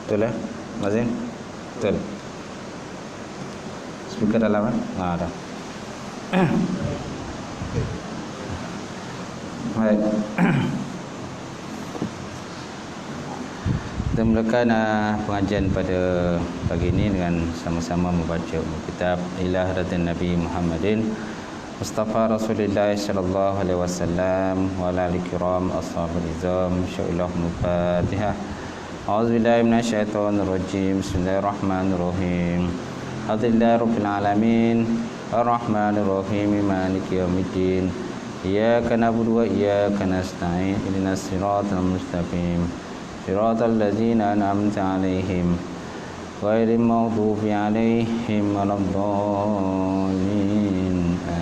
Betul ya? Mazin? Betul. Speaker dalam kan? Ada. Baik. Kita mulakan pengajian pada pagi ini dengan sama-sama membaca kitab Ilah Raden Nabi Muhammadin Mustafa Rasulullah sallallahu alaihi wasallam wa ala alihi kiram ashabul izam syailah Fatihah. A'udzubillahi minasyaitonir rajim. Bismillahirrahmanirrahim. Alhamdulillahi rabbil alamin arrahmanir rahim maliki yaumiddin. Iyyaka na'budu wa iyyaka nasta'in ihdinas siratal mustaqim siratal ladzina an'amta 'alaihim ghairil maghdubi 'alaihim waladdallin.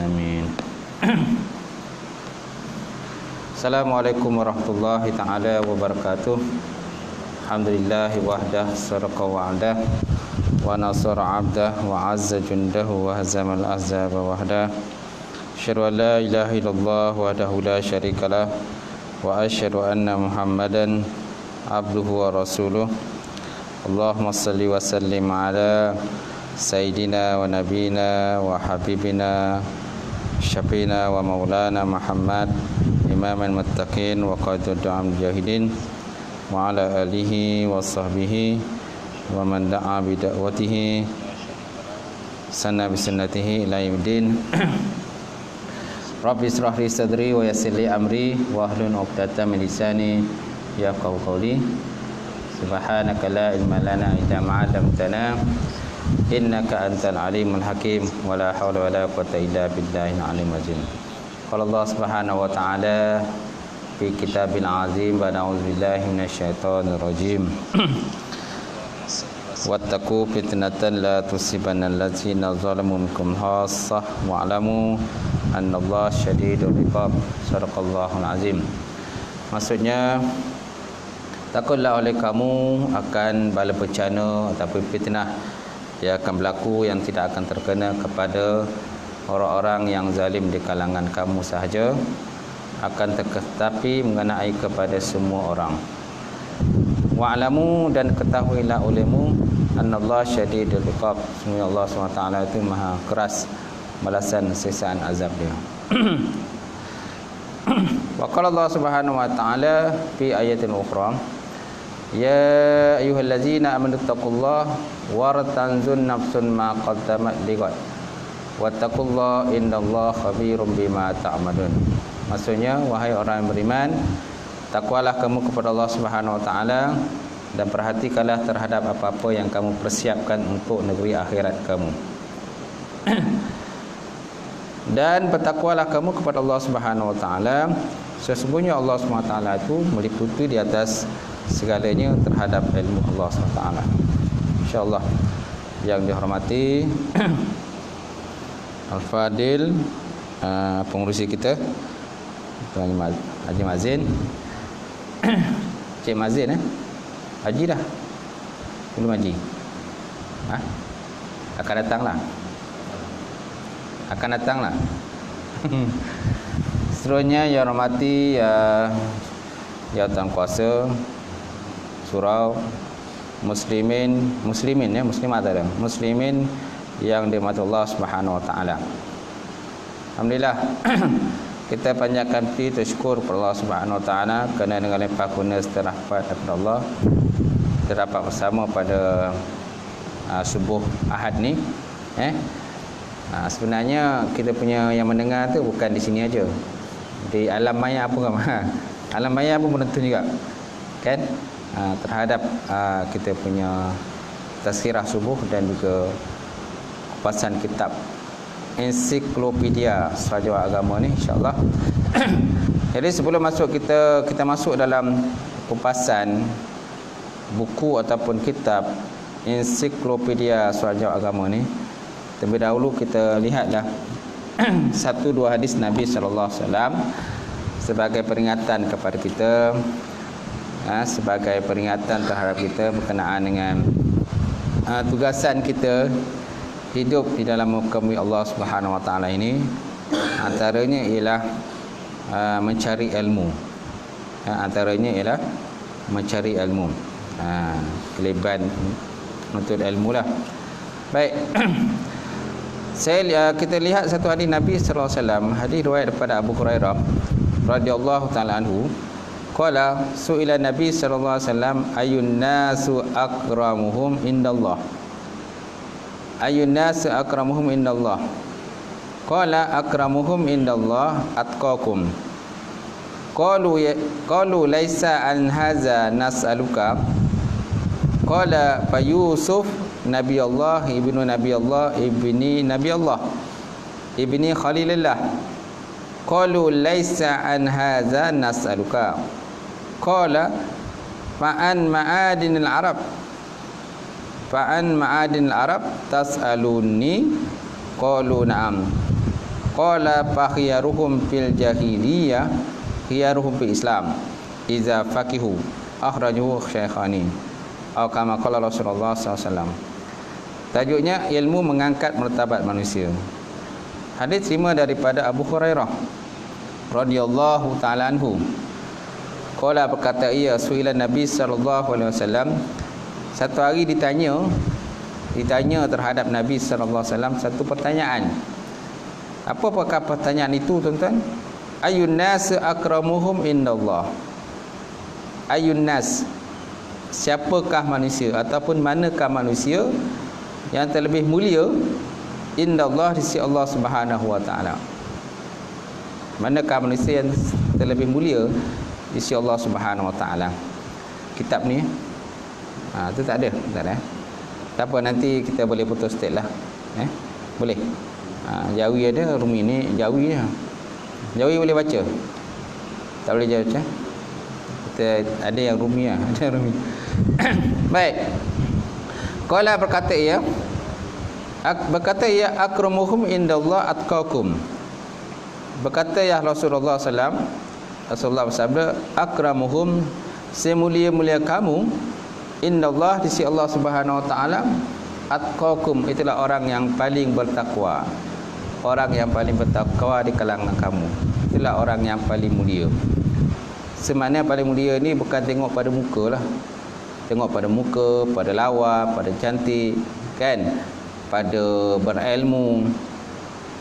Amin. Assalamualaikum warahmatullahi taala wabarakatuh. Alhamdulillahi wahdah sadaqa wa'adah wa nasara 'abdah wa 'azza jundahu wa hazamal ahzaba wahdah. Asyhadu an la ilaha illallah wahdahu la syarikalah wa asyhadu anna Muhammadan abduhu wa rasuluh. Allahumma salli wa sallim ala sayyidina wa nabina wa habibina syafiina wa maulana Muhammad imaman muttaqin wa qaidu du'am jahidin wa ala alihi wa sahbihi wa man da'a bi da'watihi sanna bi sunnatihi ila yaumiddin. Rabbi israh li sadri wa yassir li amri wa hlul 'uqdatam min lisani yafqahu qawli. Subhanaka la ilma lana illa ma 'allamtana innaka antal alimul hakim wa la haula wa la quwwata illa billahil alimul azim. Qala Allah Subhanahu wa ta'ala fi kitabil azim wa na'udzu billahi minasyaitonir rajim. Wattaqu fitnatan la tusibanna allazina zalamu minkum khassah wa'lamu annallaha syadidul iqab. Shadaqallahul azim. Maksudnya, takutlah oleh kamu akan bala bencana ataupun fitnah yang akan berlaku yang tidak akan terkena kepada orang-orang yang zalim di kalangan kamu sahaja, akan tetapi mengenai kepada semua orang. Wa'lamu, dan ketahuilah olehmu, annallaha syadidul iqab, sesungguhnya Allah SWT itu maha keras balasan siksaan azab dia. Wa qala Allah Subhanahu wa ta'ala fi ayatin ukhra, ya ayyuhallazina amanu taqullaha wa tanzur nafsun ma qaddamat lighad wattaqullaha innallaha khabirum bima ta'malun. Maksudnya, wahai orang yang beriman, takwalah kamu kepada Allah Subhanahu wa taala dan perhatikanlah terhadap apa-apa yang kamu persiapkan untuk negeri akhirat kamu. Dan bertakwalah kamu kepada Allah Subhanahu wa taala, sesungguhnya Allah Subhanahu wa taala itu meliputi di atas segalanya terhadap ilmu Allah Subhanahu wa taala. Insyaallah yang dihormati Al-Fadil pengurusi kita Tuan Haji Mazin, Cik Mazin Haji dah? Belum Haji? Akan datanglah. Seterusnya yang hormati ya Tuan Kuasa Surau muslimin yang dirahmati Allah Subhanahu wa taala. Alhamdulillah kita panjatkan puji syukur kepada Allah Subhanahu wa taala kerana dengan limpah kurnia serta rahmat daripada Allah kita dapat bersama pada subuh Ahad ni. Sebenarnya kita punya yang mendengar tu bukan di sini aja. Di alam maya pun alam maya pun menonton juga. Kan? Terhadap kita punya tazkirah subuh dan juga kupasan kitab ensiklopedia Sarawak Agama ni, insya-Allah. Jadi sebelum kita masuk dalam kupasan buku ataupun kitab ensiklopedia Sarawak Agama ni, terlebih dahulu kita lihatlah satu dua hadis Nabi sallallahu alaihi wasallam sebagai peringatan kepada kita, sebagai peringatan terhadap kita berkenaan dengan tugasan kita hidup di dalam muka bumi Allah Subhanahu wa taala ini. Antaranya ialah mencari ilmu. Antaranya ialah mencari ilmu. Kelebihan untuk ilmu lah. Baik. Kita lihat satu hadis Nabi sallallahu alaihi wasallam, hadis riwayat daripada Abu Hurairah radhiyallahu taala anhu, qala su'ila Nabi sallallahu alaihi wasallam ayun nasu akramuhum indallah. Ayun nasu akramuhum indallah. Qala akramuhum indallah atqakum. Qalu laisa an hadza nas'aluka. Qala fa Yusuf Nabi Allah ibnu Nabi Allah ibni Nabi Allah ibni Khalilillah. Qalu laisa an hadza nas'aluka. Qala fa'an ma'adinil Arab. Fa'an ma'adinil Arab tas'aluni. Qalu na'am. Qala fa khiyaruhum fil jahiliyah khiyaruhum fil Islam iza faqihu. Akhrajahu Syaikhani. Atau kama qala Rasulullah SAW. Tajuknya ilmu mengangkat martabat manusia. Hadis terima daripada Abu Hurairah radhiyallahu taala anhu. Qala berkata ia suila Nabi sallallahu alaihi wasallam, satu hari ditanya terhadap Nabi sallallahu alaihi wasallam satu pertanyaan. Apakah pertanyaan itu, tuan-tuan? Ayun nas akramuhum indallah. Ayun nas, siapakah manusia ataupun manakah manusia yang terlebih mulia indallah di sisi Allah Subhanahu wa taala? Manakah manusia yang terlebih mulia di sisi Allah Subhanahu wa taala? Kitab ni tu tak ada. Tak apa, nanti kita boleh putus state lah. Boleh. Jawi ada, Rumi ni Jawi je. Jawi boleh baca. Tak boleh baca. Kita ada yang Rumi lah, ada Rumi. Baik. Qala berkata ia akramuhum indallah atqakum. Berkata ya Rasulullah SAW, Rasulullah bersabda, akramuhum, semulia-mulia kamu indallah di sisi Allah Subhanahu wa taala, atqakum, itulah orang yang paling bertakwa. Orang yang paling bertakwa di kalangan kamu, itulah orang yang paling mulia. Sebenarnya paling mulia ni bukan tengok pada muka lah. Tengok pada muka, pada lawa, pada cantik, kan? Pada berilmu.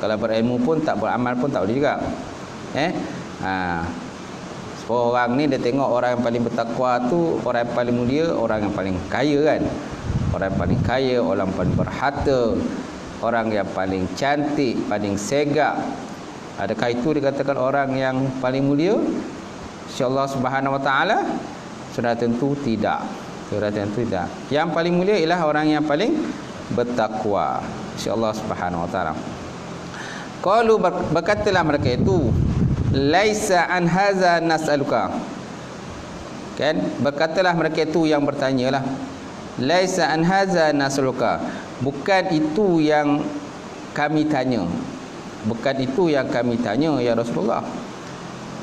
Kalau berilmu pun tak beramal pun tak boleh juga. Orang ni dia tengok orang yang paling bertakwa tu orang yang paling mulia, orang yang paling kaya, kan? Orang yang paling kaya, orang yang paling berharta, orang yang paling cantik, paling segak. Adakah itu dikatakan orang yang paling mulia insya-Allah Subhanahu wa taala? Sudah tentu tidak. Sudah tentu tidak. Yang paling mulia ialah orang yang paling bertakwa insya-Allah Subhanahu wa taala. Qalu, berkatalah mereka itu, laisa an hadza nas'aluka. Kan? Berkatalah mereka itu yang bertanyalah. Laisa an hadza nas'aluka. Bukan itu yang kami tanya. Bukan itu yang kami tanya ya Rasulullah.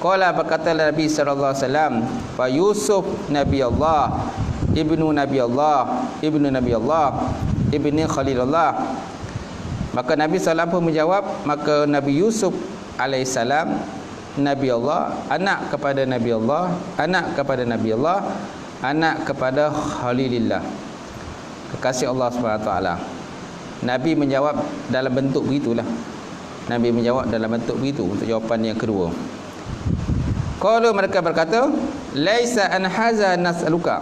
Qala, berkatalah Nabi sallallahu alaihi wasallam, fa Yusuf Nabi Allah ibnu Nabi Allah ibnu Nabi Allah ibni Khalilullah. Maka Nabi sallallahu pun menjawab, maka Nabi Yusuf alaihissalam Nabi Allah, anak kepada Nabi Allah, anak kepada Nabi Allah, anak kepada Khalilillah, kekasih Allah SWT. Nabi menjawab dalam bentuk begitulah. Nabi menjawab dalam bentuk begitu untuk jawapan yang kedua. Kalau mereka berkata, laisa an hadza nas'aluka.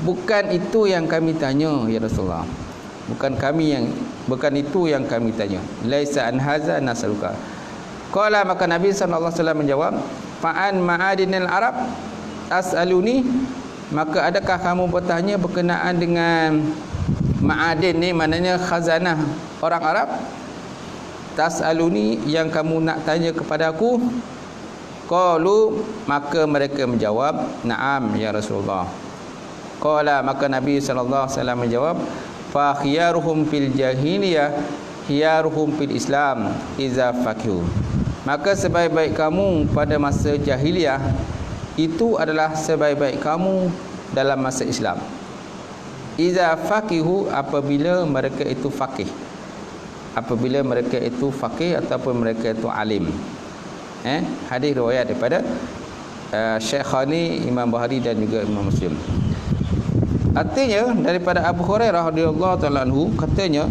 Bukan itu yang kami tanya ya Rasulullah. Bukan itu yang kami tanya. Laisa an hadza nas'aluka. Qala, maka Nabi sallallahu alaihi wasallam menjawab, fa'an ma'adinil Arab as'aluni. Maka adakah kamu bertanya berkenaan dengan ma'adin ni, maknanya khazanah orang Arab? Tas'aluni, yang kamu nak tanya kepada aku? Qalu, maka mereka menjawab, na'am ya Rasulullah. Qala, maka Nabi sallallahu alaihi wasallam menjawab, fa khiyaruhum fil jahiliyah khiyaruhum fil Islam iza faqihu. Maka sebaik-baik kamu pada masa jahiliyah itu adalah sebaik-baik kamu dalam masa Islam. Iza faqihu, apabila mereka itu faqih. Apabila mereka itu faqih ataupun mereka itu alim. Hadis riwayat daripada Syaikhani, Imam Bukhari dan juga Imam Muslim. Artinya daripada Abu Hurairah radhiyallahu taala anhu katanya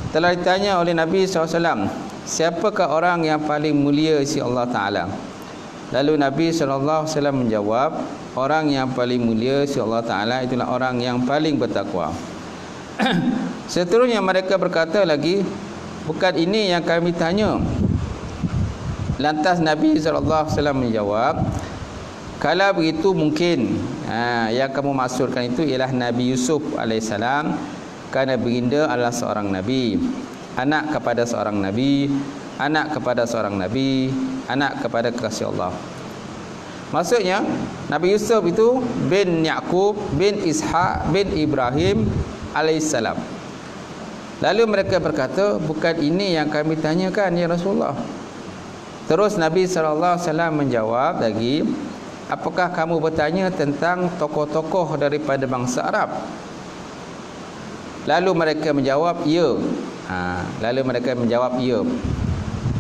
telah ditanya oleh Nabi SAW, siapakah orang yang paling mulia si Allah Taala? Lalu Nabi SAW menjawab, orang yang paling mulia si Allah Taala itulah orang yang paling bertakwa. Seterusnya mereka berkata lagi, bukan ini yang kami tanya. Lantas Nabi SAW menjawab, kalau begitu mungkin yang kamu maksudkan itu ialah Nabi Yusuf alaihissalam, kerana baginda adalah seorang Nabi, anak kepada seorang Nabi, anak kepada seorang Nabi, anak kepada kekasih Allah. Maksudnya Nabi Yusuf itu bin Yaqub bin Ishaq bin Ibrahim alaihissalam. Lalu mereka berkata, bukan ini yang kami tanyakan ya Rasulullah. Terus Nabi SAW menjawab lagi, apakah kamu bertanya tentang tokoh-tokoh daripada bangsa Arab? Lalu mereka menjawab, ya. Lalu mereka menjawab, ya.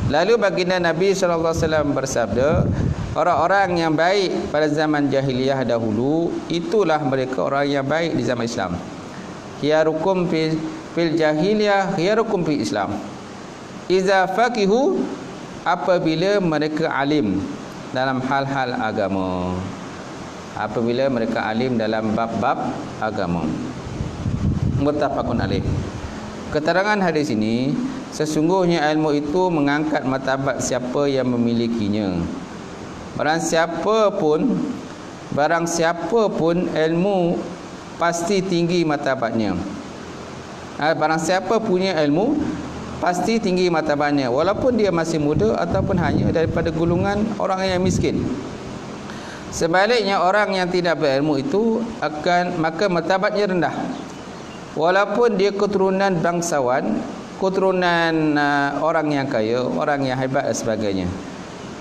Lalu baginda Nabi SAW bersabda, orang-orang yang baik pada zaman jahiliyah dahulu, itulah mereka orang yang baik di zaman Islam. Khiyarukum fil jahiliyah, khiyarukum fil Islam. Iza faqihu, apabila mereka alim dalam hal-hal agama. Apabila mereka alim dalam bab-bab agama. Muttafaqun alaih. Keterangan hadis ini, sesungguhnya ilmu itu mengangkat martabat siapa yang memilikinya. Barang siapa pun ilmu pasti tinggi martabatnya. Barang siapa punya ilmu pasti tinggi martabatnya, walaupun dia masih muda ataupun hanya daripada golongan orang yang miskin. Sebaliknya orang yang tidak berilmu itu maka martabatnya rendah, walaupun dia keturunan bangsawan, keturunan orang yang kaya, orang yang hebat dan sebagainya.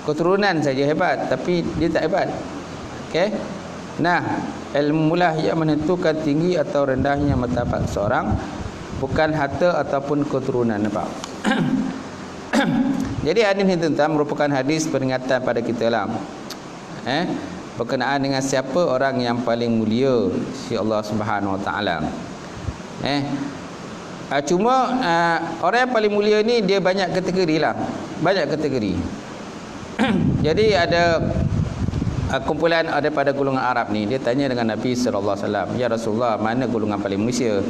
Keturunan saja hebat, tapi dia tak hebat. Okey. Nah, ilmu lah yang menentukan tinggi atau rendahnya martabat seorang, bukan harta ataupun keturunan. Nampak? Jadi hadis ini tentang merupakan hadis peringatan pada kita lah. Berkenaan dengan siapa orang yang paling mulia si Allah Subhanahu Wa Taala. Cuma orang yang paling mulia ni dia banyak kategori lah. Banyak kategori. Jadi ada kumpulan daripada golongan Arab ni, dia tanya dengan Nabi sallallahu alaihi wasallam, ya Rasulullah, mana golongan paling mulia?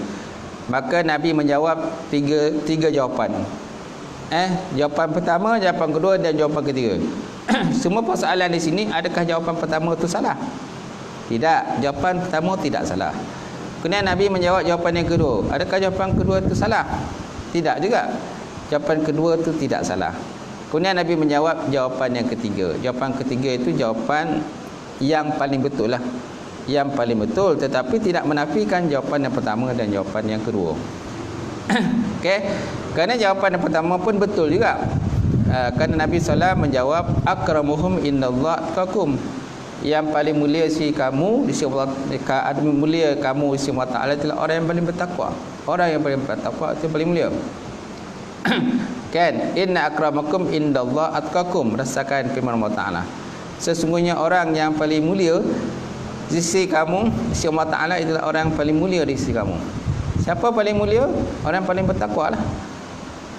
Maka Nabi menjawab tiga jawapan. Jawapan pertama, jawapan kedua dan jawapan ketiga. Semua persoalan di sini, adakah jawapan pertama itu salah? Tidak, jawapan pertama tidak salah. Kemudian Nabi menjawab jawapan yang kedua, adakah jawapan kedua itu salah? Tidak juga. Jawapan kedua itu tidak salah. Kemudian Nabi menjawab jawapan yang ketiga. Jawapan ketiga itu jawapan yang paling betul lah. Yang paling betul, tetapi tidak menafikan jawapan yang pertama dan jawapan yang kedua. Okey. Kerana jawapan yang pertama pun betul juga. Kerana Nabi SAW menjawab, akramuhum indallah atqakum. Yang paling mulia si kamu di sisi Allah, mulia kamu di sisi Allah Taala adalah orang yang paling bertakwa. Orang yang paling bertakwa itu paling mulia. Kan, inna akramakum indallah atqakum, rasakan firman Allah Taala. Sesungguhnya orang yang paling mulia di sisi kamu, di sisi Allah Taala adalah orang yang paling mulia di sisi kamu. Siapa paling mulia? Orang yang paling bertakwa lah.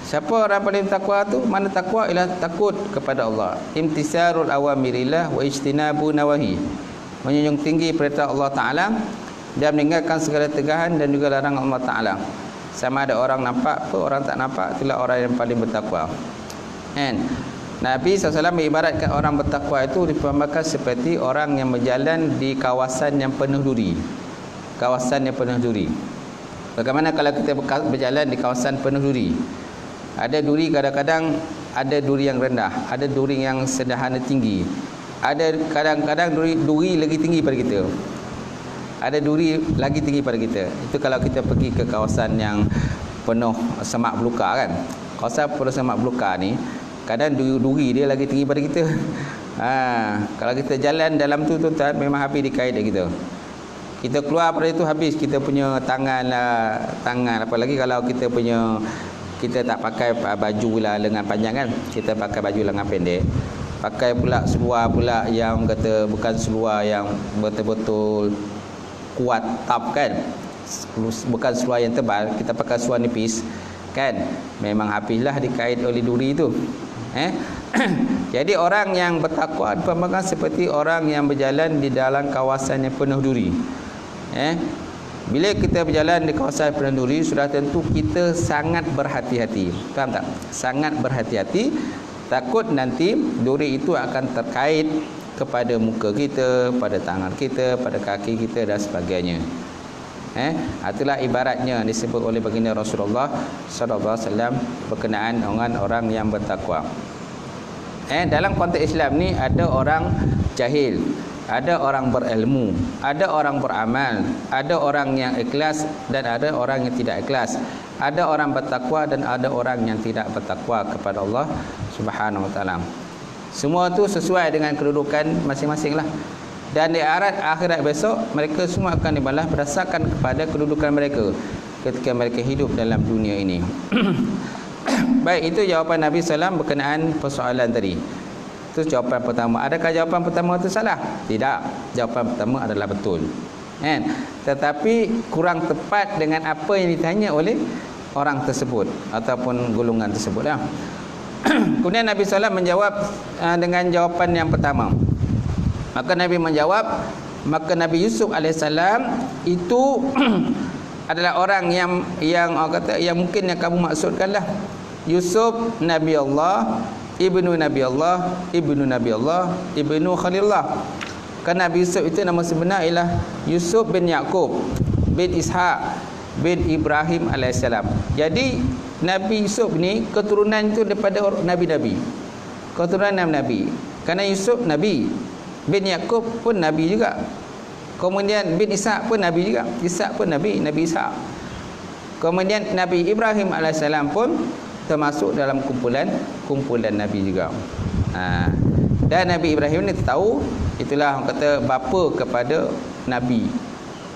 Siapa orang paling bertakwa tu? Mana takwa? Ialah takut kepada Allah. Imtisarul awamirillah wa ijtinabu nawahi. Menjunjung tinggi perintah Allah Taala dan meninggalkan segala tegahan dan juga larangan Allah Taala. Sama ada orang nampak atau orang tak nampak, itulah orang yang paling bertakwa. Nabi SAW mengibaratkan orang bertakwa itu diperumpamakan seperti orang yang berjalan di kawasan yang penuh duri. Kawasan yang penuh duri. Bagaimana kalau kita berjalan di kawasan penuh duri? Ada duri, kadang-kadang ada duri yang rendah, ada duri yang sederhana tinggi. Ada kadang-kadang duri lagi tinggi pada kita. Ada duri lagi tinggi pada kita. Itu kalau kita pergi ke kawasan yang penuh semak belukar kan. Kawasan penuh semak belukar ni, kadang duri dia lagi tinggi pada kita. Kalau kita jalan dalam tu tuan, memang habis dikait dah kita. Kita keluar pada itu habis kita punya tangan lah, apalagi kalau kita tak pakai baju lah lengan panjang kan. Kita pakai baju lengan pendek. Pakai pula seluar pula yang kata bukan seluar yang betul-betul kuat tap kan, bukan seluar yang tebal, kita pakai seluar nipis kan, memang habislah dikait oleh duri itu. Jadi orang yang bertakwa diperbandingkan seperti orang yang berjalan di dalam kawasan yang penuh duri. Bila kita berjalan di kawasan penuh duri, sudah tentu kita sangat berhati-hati. Faham tak? Sangat berhati-hati, takut nanti duri itu akan terkait kepada muka kita, pada tangan kita, pada kaki kita dan sebagainya. Itulah ibaratnya disebut oleh baginda Rasulullah sallallahu alaihi wasallam berkenaan dengan orang yang bertakwa. Dalam konteks Islam ni ada orang jahil, ada orang berilmu, ada orang beramal, ada orang yang ikhlas dan ada orang yang tidak ikhlas, ada orang bertakwa dan ada orang yang tidak bertakwa kepada Allah Subhanahu wa taala. Semua tu sesuai dengan kedudukan masing-masing lah. Dan di akhirat besok mereka semua akan dibalas berdasarkan kepada kedudukan mereka ketika mereka hidup dalam dunia ini. Baik, itu jawapan Nabi SAW berkenaan persoalan tadi. Itu jawapan pertama. Adakah jawapan pertama itu salah? Tidak. Jawapan pertama adalah betul. Tetapi kurang tepat dengan apa yang ditanya oleh orang tersebut ataupun golongan tersebut. Kemudian Nabi SAW menjawab dengan jawapan yang pertama. Maka Nabi menjawab, maka Nabi Yusuf AS itu adalah orang yang orang kata yang mungkin yang kamu maksudkanlah. Yusuf Nabi Allah, ibnu Nabi Allah, ibnu Nabi Allah, ibnu Khalilullah. Kan Nabi Yusuf itu nama sebenar ialah Yusuf bin Yaqub bin Ishaq bin Ibrahim alaihissalam. Jadi Nabi Yusuf ni keturunan itu daripada nabi-nabi. Keturunan nabi. Karena Yusuf nabi, bin Yaqub pun nabi juga. Kemudian bin Ishaq pun nabi juga. Ishaq pun nabi, Nabi Ishaq. Kemudian Nabi Ibrahim alaihissalam pun termasuk dalam kumpulan nabi juga. Dan Nabi Ibrahim ni tahu itulah orang kata bapa kepada nabi,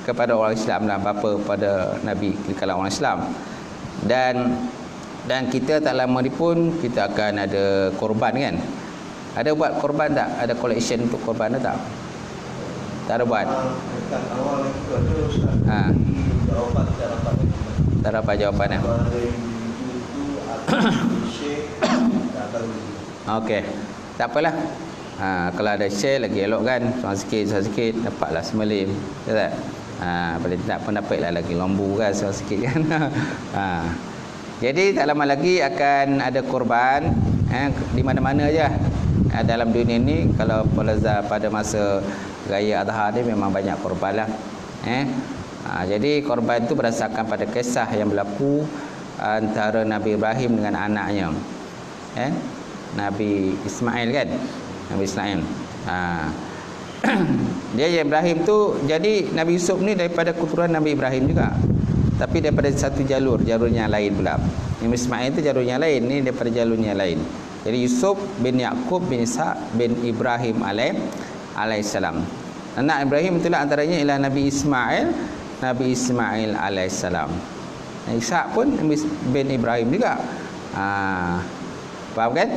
kepada orang Islam lah, bapa kepada nabi di kalangan orang Islam. Dan kita tak lama ni pun kita akan ada korban kan. Ada buat korban tak? Ada collection untuk korban tak? Tak ada buat. Tak dapat jawapan lah. Okey, tak apalah. Kalau ada share lagi elok kan, seorang sikit dapatlah semalim, ya tak? Boleh tak pun dapatlah lagi lembu kan, seorang sikit kan. Jadi tak lama lagi akan ada korban di mana-mana aja. Dalam dunia ni kalau pada masa raya Adha ni memang banyak korban lah. Jadi korban itu berdasarkan pada kisah yang berlaku antara Nabi Ibrahim dengan anaknya, Nabi Ismail kan, Nabi Ismail. Dia Ibrahim tu, jadi Nabi Yusuf ni daripada keturunan Nabi Ibrahim juga, tapi daripada satu jalurnya lain pula. Nabi Ismail tu jalurnya lain, ni daripada jalurnya lain. Jadi Yusuf bin Yaqub bin Ishaq bin Ibrahim alaihissalam. Anak Ibrahim itulah antaranya ialah Nabi Ismail alaihissalam. Ishaq pun bin Ibrahim juga. Faham kan?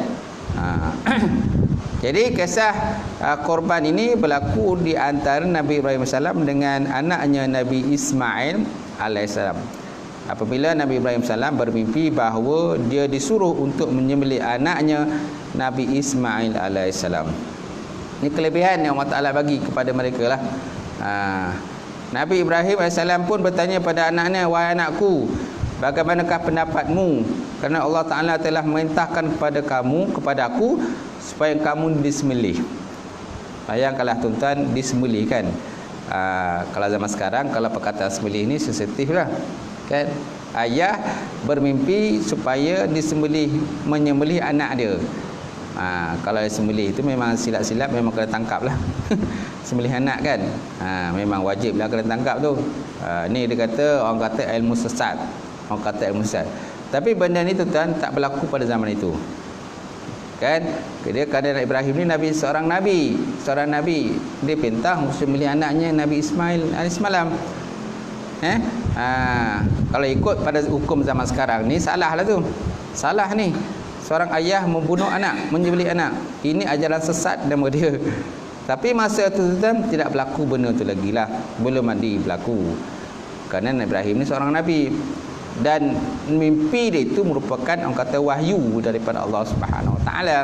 Jadi kisah korban ini berlaku di antara Nabi Ibrahim AS dengan anaknya Nabi Ismail AS. Apabila Nabi Ibrahim AS bermimpi bahawa dia disuruh untuk menyembelih anaknya Nabi Ismail AS. Ini kelebihan yang Allah Ta'ala bagi kepada mereka lah. Nabi Ibrahim AS pun bertanya pada anaknya, wahai anakku, bagaimanakah pendapatmu? Kerana Allah Ta'ala telah memerintahkan kepada aku supaya kamu disembelih. Bayangkanlah tuan-tuan, disembelih kan. Kalau zaman sekarang, kalau perkataan sembelih ni sensitif lah kan. Ayah bermimpi supaya menyembelih anak dia. Kalau disembelih itu memang silap-silap memang kena tangkap lah. Sembelih anak kan, memang wajib lah kena tangkap tu. Ni dia kata, orang kata ilmu sesat. Tapi benda ni tuan tak berlaku pada zaman itu kan. Dia kadang Ibrahim ni seorang nabi, dia perintah menyembelih anaknya Nabi Ismail alaihissalam. Kalau ikut pada hukum zaman sekarang ni salah lah tu. Salah ni. Seorang ayah membunuh anak, menyembelih anak. Ini ajaran sesat nama dia. Tapi masa tu tidak berlaku benda tu lagi lah, belum mandi berlaku. Kerana Nabi Ibrahim ni seorang Nabi, dan mimpi dia itu merupakan orang kata wahyu daripada Allah Subhanahu Wa Taala.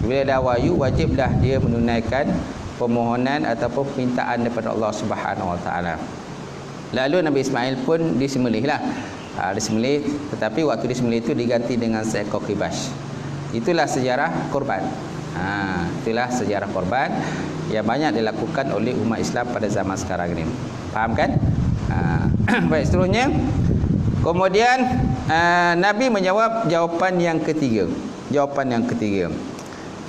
Bila dah wahyu, wajib dah dia menunaikan permohonan ataupun permintaan daripada Allah Subhanahu Wa Taala. Lalu Nabi Ismail pun disembelih lah. Disembelih, tetapi waktu disembelih itu diganti dengan seekor kibas. Itulah sejarah korban. Itulah sejarah korban yang banyak dilakukan oleh umat Islam pada zaman sekarang ini. Faham kan? Baik, seterusnya. Kemudian Nabi menjawab jawapan yang ketiga. Jawapan yang ketiga.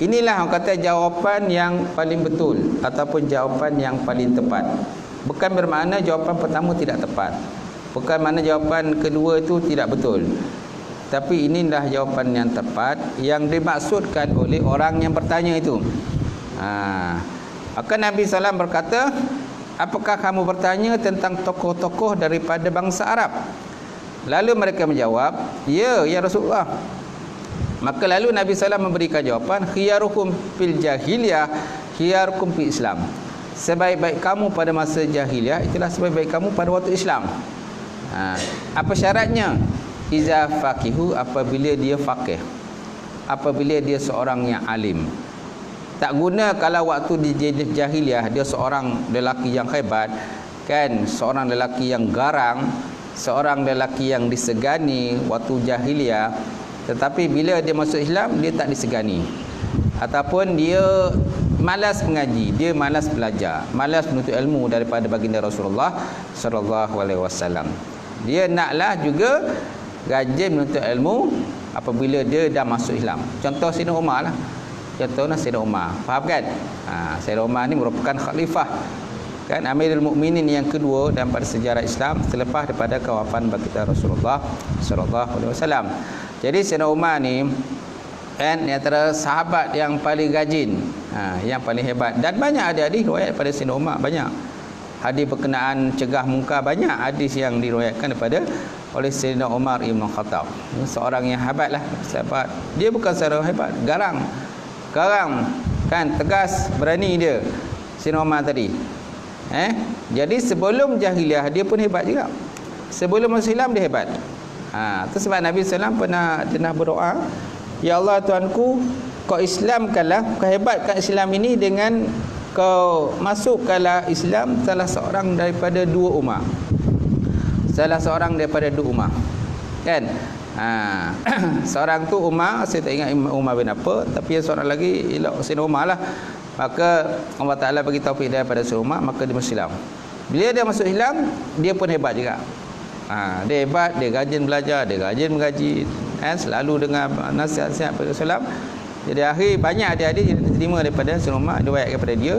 Inilah orang kata jawapan yang paling betul ataupun jawapan yang paling tepat. Bukan bermakna jawapan pertama tidak tepat. Bukan makna jawapan kedua itu tidak betul. Tapi inilah jawapan yang tepat yang dimaksudkan oleh orang yang bertanya itu. Maka Nabi SAW berkata, apakah kamu bertanya tentang tokoh-tokoh daripada bangsa Arab? Lalu mereka menjawab, ya Rasulullah. Maka lalu Nabi SAW memberikan jawapan, khiyarukum fil jahiliyah, khiyarukum fil Islam. Sebaik-baik kamu pada masa jahiliyah, itulah sebaik-baik kamu pada waktu Islam. Apa syaratnya? Iza faqihu, apabila dia faqih, apabila dia seorang yang alim. Tak guna kalau waktu di jahiliyah dia seorang lelaki yang hebat, kan, seorang lelaki yang garang, seorang lelaki yang disegani waktu jahiliyah, tetapi bila dia masuk Islam dia tak disegani, ataupun dia malas mengaji, dia malas belajar, malas menuntut ilmu daripada baginda Rasulullah sallallahu alaihi wasallam. Dia naklah juga rajin menuntut ilmu apabila dia dah masuk Islam. Contoh Sayyidina Umar lah. Contohnya Sayyidina Umar. Faham kan? Sayyidina Umar ni merupakan khalifah, kan, Amirul Mukminin yang kedua dan pada sejarah Islam selepas daripada kewafatan baginda Rasulullah sallallahu alaihi wasallam. Jadi Sayyidina Umar ni kan antara sahabat yang paling rajin, yang paling hebat, dan banyak hadis riwayat pada Sayyidina Umar, banyak hadis berkenaan cegah mungkar, banyak hadis yang diriwayatkan daripada oleh Sayyidina Umar Ibn Khattab. Seorang yang hebat lah, sahabat. Dia bukan seorang hebat, garang, kan, tegas, berani dia Sayyidina Umar tadi. Jadi sebelum jahiliyah dia pun hebat juga. Sebelum masuk Islam dia hebat. Itu sebab Nabi SAW pernah berdoa, ya Allah Tuanku, kau Islamkanlah, kau hebatkan Islam ini dengan kau masukkanlah Islam salah seorang daripada dua ummah. Salah seorang daripada dua ummah, kan? Seorang tu Umar, saya tak ingat Umar bin apa, tapi yang seorang lagi ialah Sayyidina Umar lah. Maka Allah Ta'ala bagi taufik daripada Sayyidina Umar, maka dia masuk Islam. Bila dia masuk Islam, dia pun hebat juga. Dia hebat, dia rajin belajar, dia rajin mengaji, selalu dengar nasihat-nasihat pada Rasulullah. Jadi akhir banyak adik-adik yang diterima daripada Sayyidina Umar, diriwayatkan kepada dia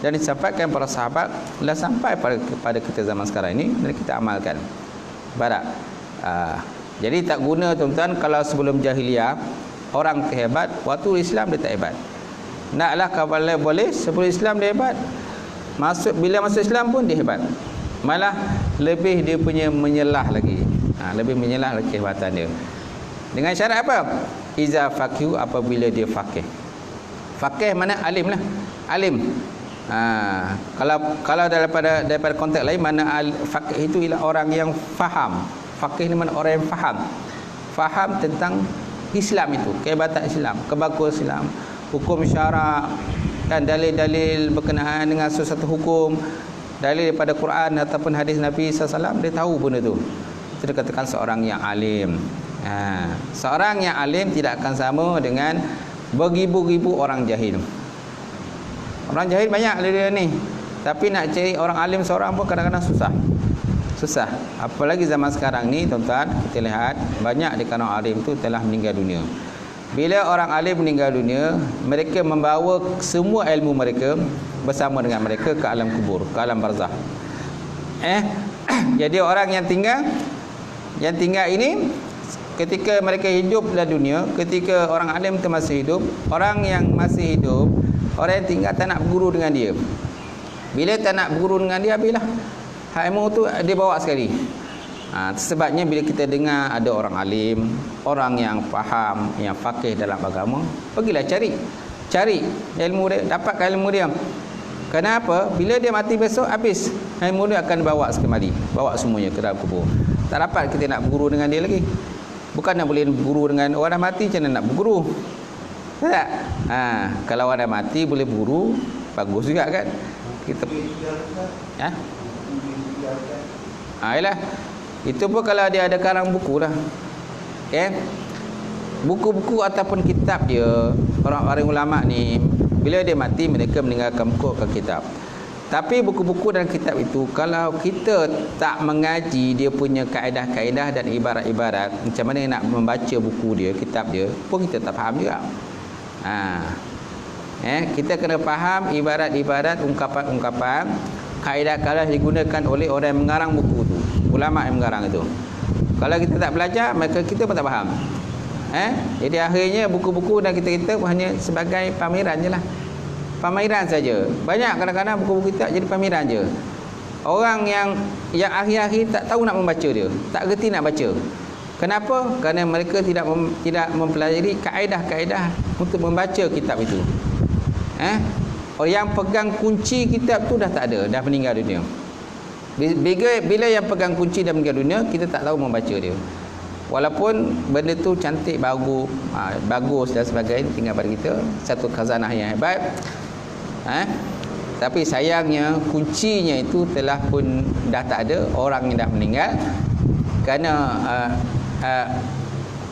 dan disampaikan para sahabat, dah sampai pada kita zaman sekarang ini dan kita amalkan. Barak. Jadi tak guna tuan-tuan kalau sebelum jahiliyah orang hebat, waktu Islam dia tak hebat. Naklah kalau boleh sebelum Islam dia hebat, bila masuk Islam pun dia hebat. Malah lebih dia punya menyelah lagi. Lebih menyelah lagi kehebatan dia. Dengan syarat apa? Iza faqih, apabila dia faqih. Faqih mana? Alim lah. Alim. Kalau daripada konteks lain, mana faqih itu ialah orang yang faham. Faqih ni mana? Orang yang faham tentang Islam itu, kehebatan Islam, kebagusan Islam, hukum syarak, kan, dalil-dalil berkenaan dengan sesuatu hukum, dalil daripada Quran ataupun hadis Nabi SAW, dia tahu benda tu. Itu dikatakan seorang yang alim. Seorang yang alim tidak akan sama dengan beribu-ribu orang jahil. Orang jahil banyak dia ni, tapi nak cari orang alim seorang pun kadang-kadang susah. Apalagi zaman sekarang ni tuan-tuan, kita lihat banyak di kalangan alim tu telah meninggal dunia. Bila orang alim meninggal dunia, mereka membawa semua ilmu mereka bersama dengan mereka ke alam kubur, ke alam barzah. Jadi orang yang tinggal ini, ketika mereka hidup dalam dunia, ketika orang alim itu masih hidup, orang yang masih hidup, orang yang tinggal tak nak berguru dengan dia. Bila tak nak berguru dengan dia, habislah ilmu tu dia bawa sekali. Sebabnya bila kita dengar ada orang alim, orang yang faham, yang faqih dalam agama, pergilah cari ilmu dia, dapatkan ilmu dia. Kenapa? Bila dia mati besok habis, ilmu dia akan bawa kembali, bawa semuanya ke dalam kubur. Tak dapat kita nak berguru dengan dia lagi. Bukan nak boleh berguru dengan orang dah mati, macam mana nak berguru? Tak? Kalau orang dah mati boleh berguru, bagus juga kan? Kita yalah. Itu pun kalau dia ada karang buku lah. Okay? Buku-buku ataupun kitab dia, orang-orang ulama ni bila dia mati mereka meninggalkan buku ke kitab. Tapi buku-buku dan kitab itu kalau kita tak mengaji dia punya kaedah-kaedah dan ibarat-ibarat, macam mana nak membaca buku dia, kitab dia, pun kita tak faham juga. Kita kena faham ibarat-ibarat, ungkapan-ungkapan, kaedah-kaedah digunakan oleh orang yang mengarang buku tu, ulama yang mengarang itu. Kalau kita tak belajar, maka kita pun tak faham. Jadi akhirnya buku-buku dan kita hanya sebagai pameran je lah. Pameran saja. Banyak kadang-kadang buku-buku kita jadi pameran je. Orang yang akhir-akhir tak tahu nak membaca dia, tak gerti nak baca. Kenapa? Kerana mereka tidak mempelajari kaedah-kaedah untuk membaca kitab itu. Orang yang pegang kunci kitab tu dah tak ada, dah meninggal dunia. Bila yang pegang kunci dah meninggal dunia, kita tak tahu membaca dia. Walaupun benda tu cantik, bagus dan sebagainya, tinggal pada kita satu khazanah yang hebat. Tapi sayangnya kuncinya itu telah pun dah tak ada, orang yang dah meninggal. Kerana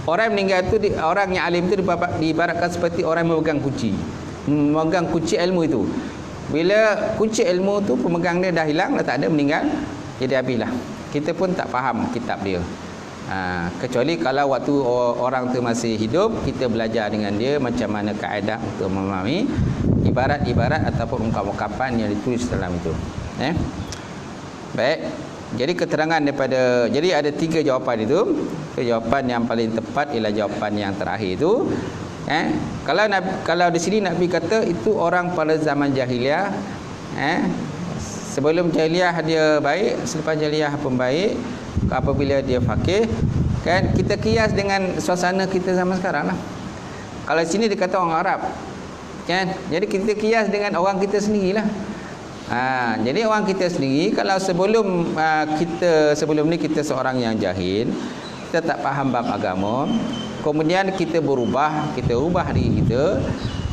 orang yang meninggal tu, orang yang alim tu diibaratkan seperti orang yang memegang kunci ilmu itu. Bila kunci ilmu tu pemegang dia dah hilang, dah tak ada, meninggal, jadi habislah. Kita pun tak faham kitab dia. Kecuali kalau waktu orang tu masih hidup, kita belajar dengan dia macam mana kaedah untuk memahami ibarat-ibarat ataupun ungkapan-ungkapan yang ditulis dalam itu. Baik. Jadi keterangan daripada, jadi ada 3 jawapan itu. Jawapan yang paling tepat ialah jawapan yang terakhir itu. Kalau di sini Nabi kata itu orang pada zaman jahiliah, sebelum jahiliah dia baik, selepas jahiliah pun baik. Apabila dia fakih, kan, kita kias dengan suasana kita zaman sekarang lah. Kalau sini dia kata orang Arab, kan, jadi kita kias dengan orang kita sendirilah. Jadi orang kita sendiri, kalau sebelum ni kita seorang yang jahil, kita tak faham bab agama, kemudian kita berubah, kita ubah diri kita,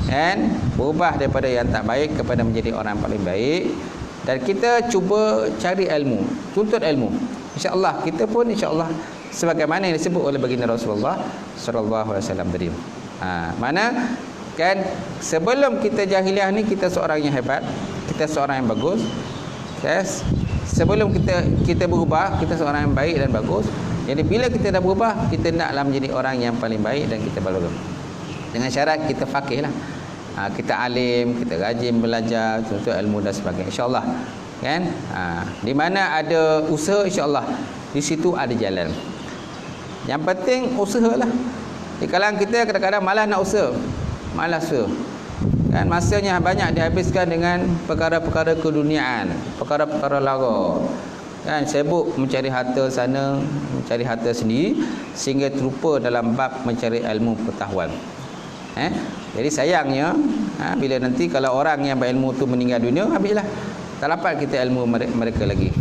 kan, berubah daripada yang tak baik kepada menjadi orang paling baik, dan kita cuba cari ilmu, tuntut ilmu. InsyaAllah kita pun insyaAllah sebagaimana yang disebut oleh baginda Rasulullah sallallahu alaihi wasallam tadi. Mana kan sebelum kita jahiliah ni kita seorang yang hebat, kita seorang yang bagus. Yes. Sebelum kita berubah, kita seorang yang baik dan bagus. Jadi bila kita dah berubah, kita naklah menjadi orang yang paling baik dan kita bagus. Dengan syarat kita faqih lah. Kita alim, kita rajin belajar, tuntut ilmu dan sebagainya. InsyaAllah. Kan? Di mana ada usaha, insya-Allah di situ ada jalan. Yang penting usahalah. Di kalangan kita kadang-kadang malas nak usaha. Kan masanya banyak dihabiskan dengan perkara-perkara keduniaan, perkara-perkara lara. Kan sibuk mencari harta sana, mencari harta sendiri sehingga terlupa dalam bab mencari ilmu pengetahuan. Jadi sayangnya bila nanti kalau orang yang berilmu tu meninggal dunia, habislah. Tak dapat kita ilmu mereka lagi.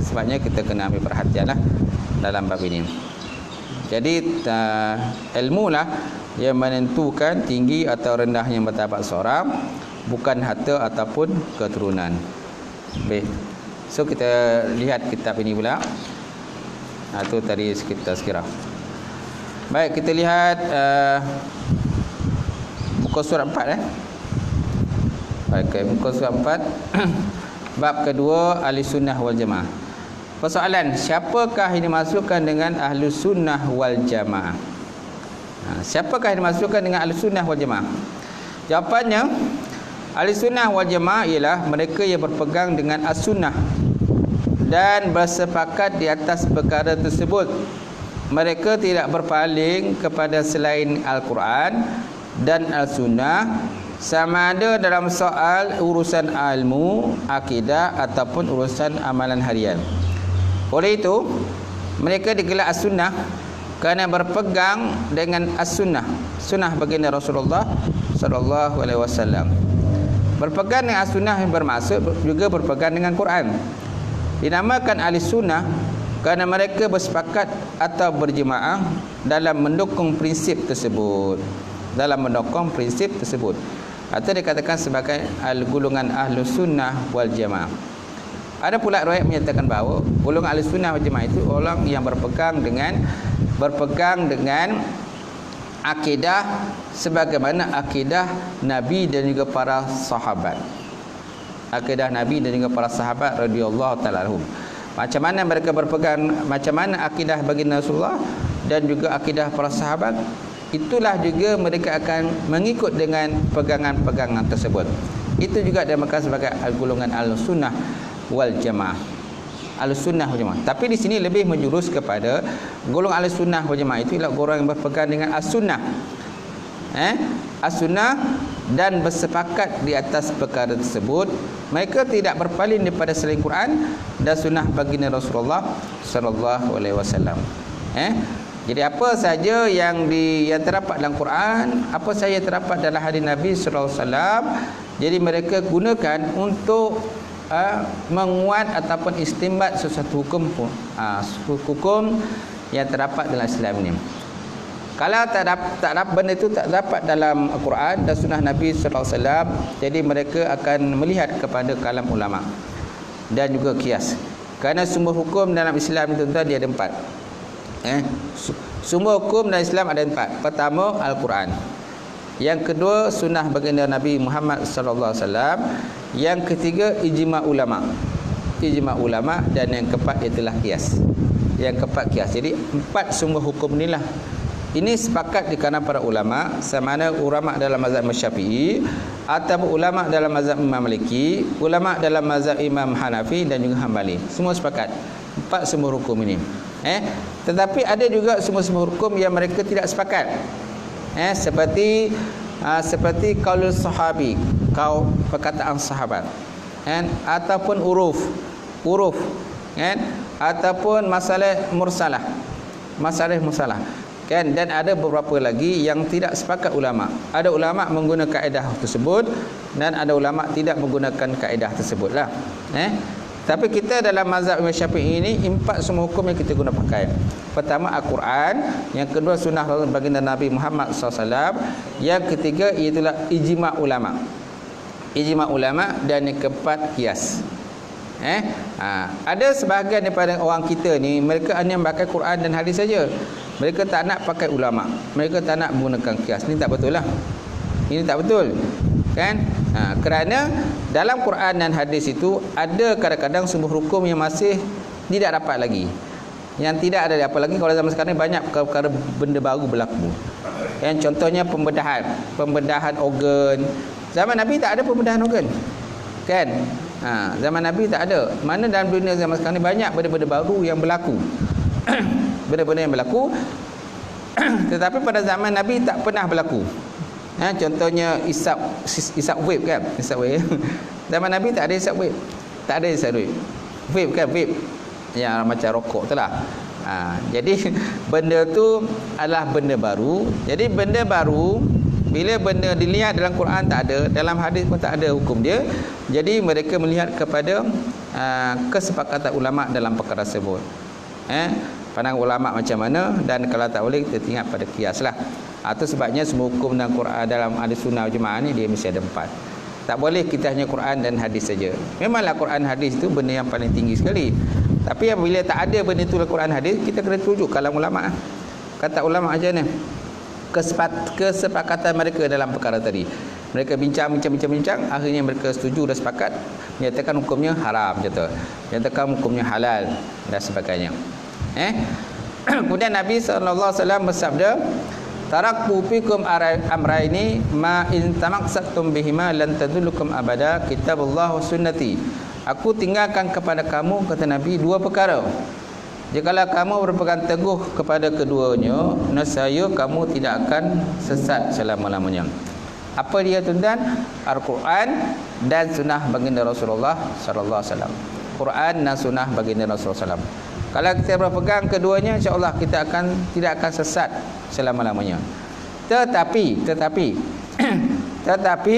Sebabnya kita kena ambil perhatian lah dalam bab ini. Jadi ilmu lah yang menentukan tinggi atau rendahnya martabat seorang, bukan harta ataupun keturunan. Baik. So kita lihat kitab ini pula. Itu tadi kita sekira. Baik, kita lihat muka surat 4 Baik, muka surat 4 bab kedua, ahli sunnah wal jamaah. Persoalan, siapakah yang dimasukkan dengan ahli sunnah wal jamaah? Siapakah yang dimasukkan dengan ahli sunnah wal jamaah? Jawapannya, ahli sunnah wal jamaah ialah mereka yang berpegang dengan as-sunnah dan bersepakat di atas perkara tersebut. Mereka tidak berpaling kepada selain Al-Quran dan Al-Sunnah, sama ada dalam soal urusan ilmu, akidah ataupun urusan amalan harian. Oleh itu, mereka digelar as-sunnah kerana berpegang dengan as-sunnah, sunnah baginda Rasulullah sallallahu alaihi wasallam. Berpegang dengan as-sunnah bermaksud juga berpegang dengan Quran. Dinamakan ahli sunnah kerana mereka bersepakat atau berjemaah dalam mendukung prinsip tersebut. Atau dikatakan sebagai golongan ahli sunnah wal jamaah. Ada pula riwayat menyatakan bahawa golongan ahli sunnah wal jamaah itu orang yang berpegang dengan akidah sebagaimana akidah Nabi dan juga para sahabat. Akidah Nabi dan juga para sahabat radhiyallahu taala anhum. Macam mana mereka berpegang, macam mana akidah baginda Rasulullah dan juga akidah para sahabat, itulah juga mereka akan mengikut dengan pegangan-pegangan tersebut. Itu juga dinamakan sebagai golongan al-sunnah wal jamaah. Al-sunnah wal jamaah. Tapi di sini lebih menjurus kepada golongan al-sunnah wal jamaah itu ialah orang yang berpegang dengan as-sunnah. As-sunnah dan bersepakat di atas perkara tersebut. Mereka tidak berpaling daripada selain Quran dan sunnah baginda Rasulullah sallallahu alaihi wasallam. Jadi apa saja yang terdapat dalam Quran, apa saja yang terdapat dalam hadis Nabi sallallahu alaihi wasallam, jadi mereka gunakan untuk menguat ataupun istinbat sesuatu hukum yang terdapat dalam Islam ini. Kalau tak dapat benda itu tak dapat dalam Al-Quran dan sunnah Nabi sallallahu alaihi wasallam, jadi mereka akan melihat kepada kalam ulama dan juga kias. Kerana sumber hukum dalam Islam itu dia ada 4. Sumber hukum dalam Islam ada 4. Pertama Al-Quran. Yang kedua sunnah baginda Nabi Muhammad sallallahu alaihi wasallam. Yang ketiga ijma' ulama. Dan yang keempat ialah kias. Jadi 4 sumber hukum inilah. Ini sepakat di kalangan para ulama, sama ada ulama dalam mazhab Syafi'i atau ulama dalam mazhab Imam Maliki, ulama dalam mazhab Imam Hanafi dan juga Hambali. Semua sepakat 4 sumber hukum ini. Tetapi ada juga sumber-sumber hukum yang mereka tidak sepakat. Seperti qaulul sahabi, perkataan sahabat. Ataupun uruf, ataupun masalah mursalah. Dan ada beberapa lagi yang tidak sepakat ulama. Ada ulama menggunakan kaedah tersebut dan ada ulama tidak menggunakan kaedah tersebutlah. Tapi kita dalam mazhab Imam Syafi'i ini 4 semua hukum yang kita guna pakai. Pertama Al-Quran, yang kedua sunnah baginda Nabi Muhammad SAW, yang ketiga ialah ijma' ulama dan yang keempat kias. Ada sebahagian daripada orang kita ni, mereka hanya pakai Quran dan hadis saja. Mereka tak nak pakai ulama, mereka tak nak menggunakan kias. Ini tak betul lah. Ini tak betul, kan? Kerana dalam Quran dan hadis itu ada kadang-kadang sumber hukum yang masih tidak dapat lagi. Yang tidak ada apa lagi. Kalau zaman sekarang banyak perkara benda baru berlaku. Yang contohnya pembedahan organ. Zaman Nabi tak ada pembedahan organ, kan? Zaman Nabi tak ada. Mana dalam dunia zaman sekarang ni banyak benda-benda baru yang berlaku. Benda-benda yang berlaku tetapi pada zaman Nabi tak pernah berlaku. Contohnya isap vape, kan? Isap vape. Zaman Nabi tak ada isap vape. Tak ada isap vape. Vape, kan? Vape yang macam rokok tu lah. Jadi benda tu adalah benda baru. Jadi benda baru, bila benda dilihat dalam Quran tak ada, dalam hadis pun tak ada hukum dia. Jadi mereka melihat kepada kesepakatan ulama dalam perkara tersebut. Pandang ulama macam mana, dan kalau tak boleh kita ingat pada kias lah. Itu sebabnya semua hukum dalam Quran, dalam hadis sunnah jemaah ni dia mesti ada 4. Tak boleh kita hanya Quran dan hadis saja. Memanglah Quran hadis itu benda yang paling tinggi sekali. Tapi apabila tak ada benda itu dalam Quran hadis, kita kena rujuk kalam ulama. Kata ulama aja ni, kesepakatan mereka dalam perkara tadi. Mereka bincang, akhirnya mereka setuju dan sepakat menyatakan hukumnya haram, menyatakan hukumnya halal dan sebagainya. Kemudian Nabi SAW bersabda, taraktu fikum amraini ma in tamaksaktum bihima lan tadullukum abada, kitabullah wa sunnati. Aku tinggalkan kepada kamu, kata Nabi, 2 perkara. Jikalau kamu berpegang teguh kepada keduanya, nescaya kamu tidak akan sesat selama-lamanya. Apa dia, tuan-tuan? Al-Quran dan sunnah baginda Rasulullah sallallahu alaihi wasallam. Quran dan sunnah baginda Rasulullah SAW. Kalau kita berpegang keduanya, insya-Allah kita tidak akan sesat selama-lamanya. Tetapi Tetapi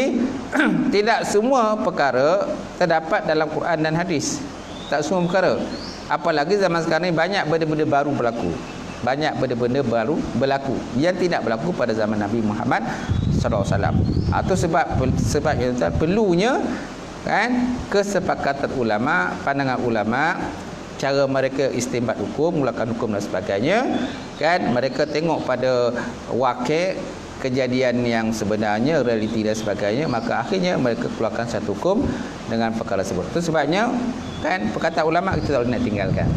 tidak semua perkara terdapat dalam Quran dan hadis. Tak semua perkara. Apalagi zaman sekarang ni banyak benda-benda baru berlaku. Banyak benda-benda baru berlaku yang tidak berlaku pada zaman Nabi Muhammad sallallahu alaihi wasallam. Itu sebab yang perlunya kan kesepakatan ulama, pandangan ulama, cara mereka istinbat hukum, mulakan hukum dan sebagainya, kan mereka tengok pada wakil kejadian yang sebenarnya, realiti dan sebagainya, maka akhirnya mereka keluarkan satu hukum dengan perkara tersebut. Itu sebabnya kan perkataan ulama kita tak boleh nak tinggalkan.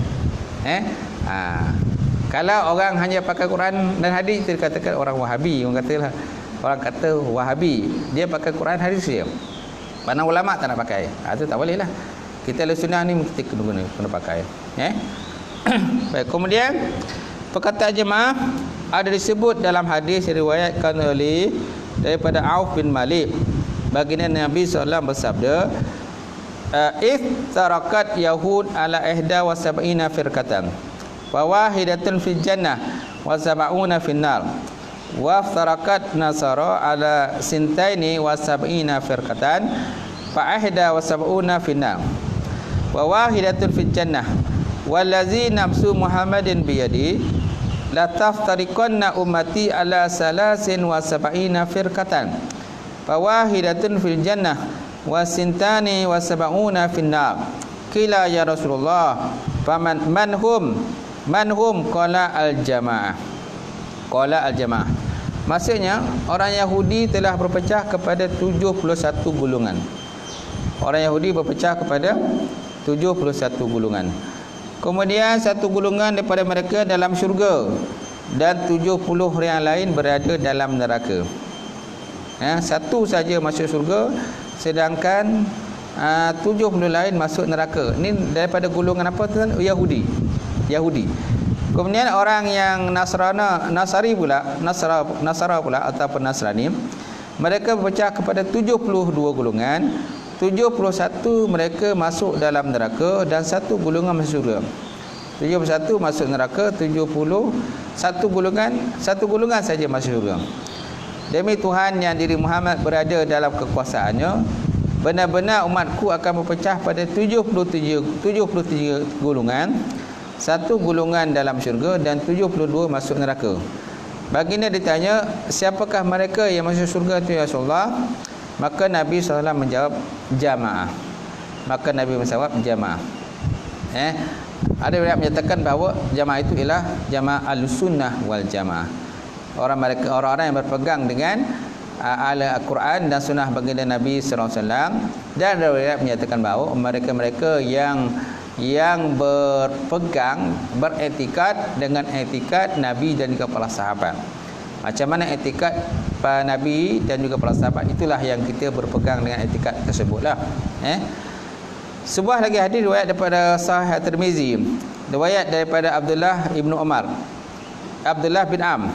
Kalau orang hanya pakai Quran dan hadis, kita katakan orang Wahabi. Orang kata Wahabi, dia pakai Quran hadis dia. Mana ulama tak nak pakai. Itu tak boleh lah. Kita ahli sunnah ni mesti kena pakai. Baik, kemudian perkataan jemaah ada disebut dalam hadis yang diriwayatkan oleh daripada Auf bin Malik. Baginda Nabi SAW bersabda, "Iftarakat Yahud ala ihda wa sab'ina firqatan, wa wahidatun fil jannah wa sab'una fin nar. Wa iftarakat Nasara ala sintaini wa sab'ina firqatan, fa ihda wa sab'una fin nar. Wa wahidatun fil jannah. Wallazi nafsu Muhammadin biyadi, la taftariqanna ummati ala salasin wa sab'ina firqatan. Fa wahidatun fil jannah wa sintani wa sab'una fin nar. Qila ya Rasulullah, faman manhum qala al-jamaah. Qala al-jamaah. Maksudnya orang Yahudi telah berpecah kepada 71 golongan. Orang Yahudi berpecah kepada 71 golongan. Kemudian satu golongan daripada mereka dalam syurga dan 70 yang lain berada dalam neraka. Satu saja masuk syurga, sedangkan 70 lain masuk neraka. Ini daripada golongan apa tu? Yahudi. Kemudian orang yang Nasara pula ataupun Nasrani, mereka berpecah kepada 72 golongan. 71 mereka masuk dalam neraka dan satu golongan masuk syurga. 71 masuk neraka, 71 golongan saja masuk syurga. Demi Tuhan yang diri Muhammad berada dalam kekuasaannya, benar-benar umatku akan berpecah pada 73 golongan. Satu golongan dalam syurga dan 72 masuk neraka. Baginda ditanya, siapakah mereka yang masuk syurga itu ya Rasulullah? Maka Nabi SAW menjawab, jamaah. Maka Nabi menjawab, jamaah. Ada yang menyatakan bahawa jamaah itu ialah jamaah al-sunnah wal jamaah. Orang-orang yang berpegang dengan Al-Quran dan sunnah baginda Nabi SAW. Dan ada yang menyatakan bahawa mereka-mereka yang berpegang, beretikad dengan etikad Nabi dan juga para sahabat. Macam mana etikad para Nabi dan juga para sahabat, itulah yang kita berpegang dengan etikad tersebutlah. Sebuah lagi hadis riwayat daripada Sahih Tirmizi, riwayat daripada Abdullah bin Am,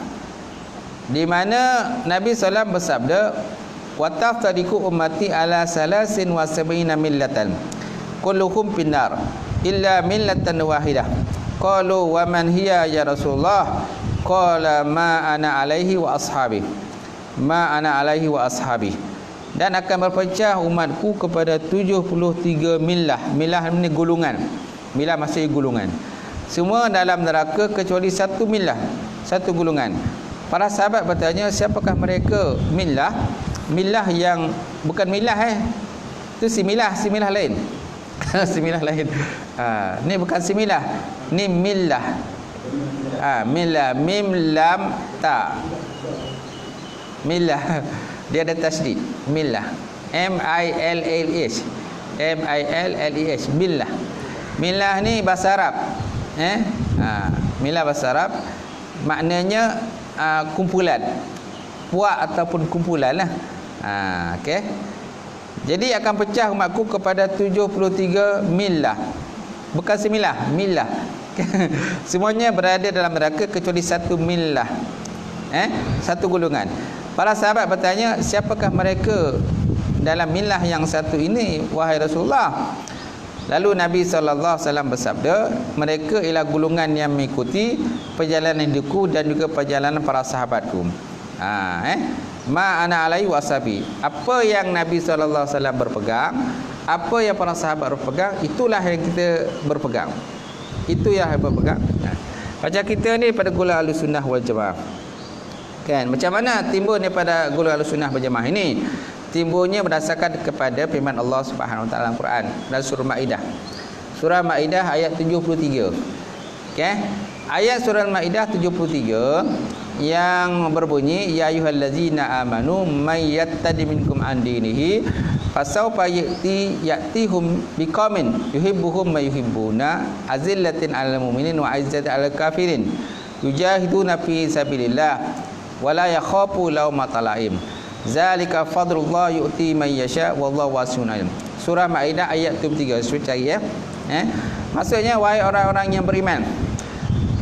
di mana Nabi SAW bersabda, wa taftariqu ummati ala salasin wa sab'ina millatan kulluhum finnar illa millatan wahidah. Qalu wa man hiya ya Rasulullah? Qala ma ana alaihi wa ashabi. Dan akan berpecah umatku kepada 73 millah. Millah ini golongan. Millah maksudnya golongan. Semua dalam neraka kecuali satu millah, satu golongan. Para sahabat bertanya, siapakah mereka? Millah yang bukan millah itu similah lain. Similah lain. Ni bukan similah. Ni millah. Millah, mim lam ta. Millah. Dia ada tasdid. Millah. M-I-L-L-H. Millah. Millah ni bahasa Arab. Millah bahasa Arab maknanya kumpulan. Puak ataupun kumpulan lah. Okey. Jadi akan pecah umatku kepada 73 millah. Bukan semilah, millah. Semuanya berada dalam neraka kecuali satu millah. Satu golongan. Para sahabat bertanya, siapakah mereka dalam millah yang satu ini wahai Rasulullah? Lalu Nabi SAW bersabda, mereka ialah golongan yang mengikuti perjalanan hidupku dan juga perjalanan para sahabatku. Ma ana alaihi wasabi. Apa yang Nabi sallallahu alaihi wasallam berpegang, apa yang para sahabat berpegang, itulah yang kita berpegang. Itu yang berpegang. Macam kita ni pada golongan Ahlussunnah wal Jamaah. Kan, macam mana timbul daripada golongan Ahlussunnah wal Jamaah ini? Timbulnya berdasarkan kepada firman Allah Subhanahu wa taala dalam Quran dalam surah Maidah. Surah Maidah ayat 73. Okey. Ayat surah Maidah 73 yang berbunyi ya ayyuhallazina amanu may yattadi minkum an dinihi fasawfa ya'tihum biqaumin yuhibbuhum may yuhibbuna azillatin 'alal mu'minin wa 'izzatin 'alal kafirin yujahiduna fi sabilillah wa la yakhafu lawmata laim zalika fadlullah yu'ti man yasha wallahu wasi'un 'alim. Surah Maidah ayat 73. Cari ya. Maksudnya wahai orang-orang yang beriman,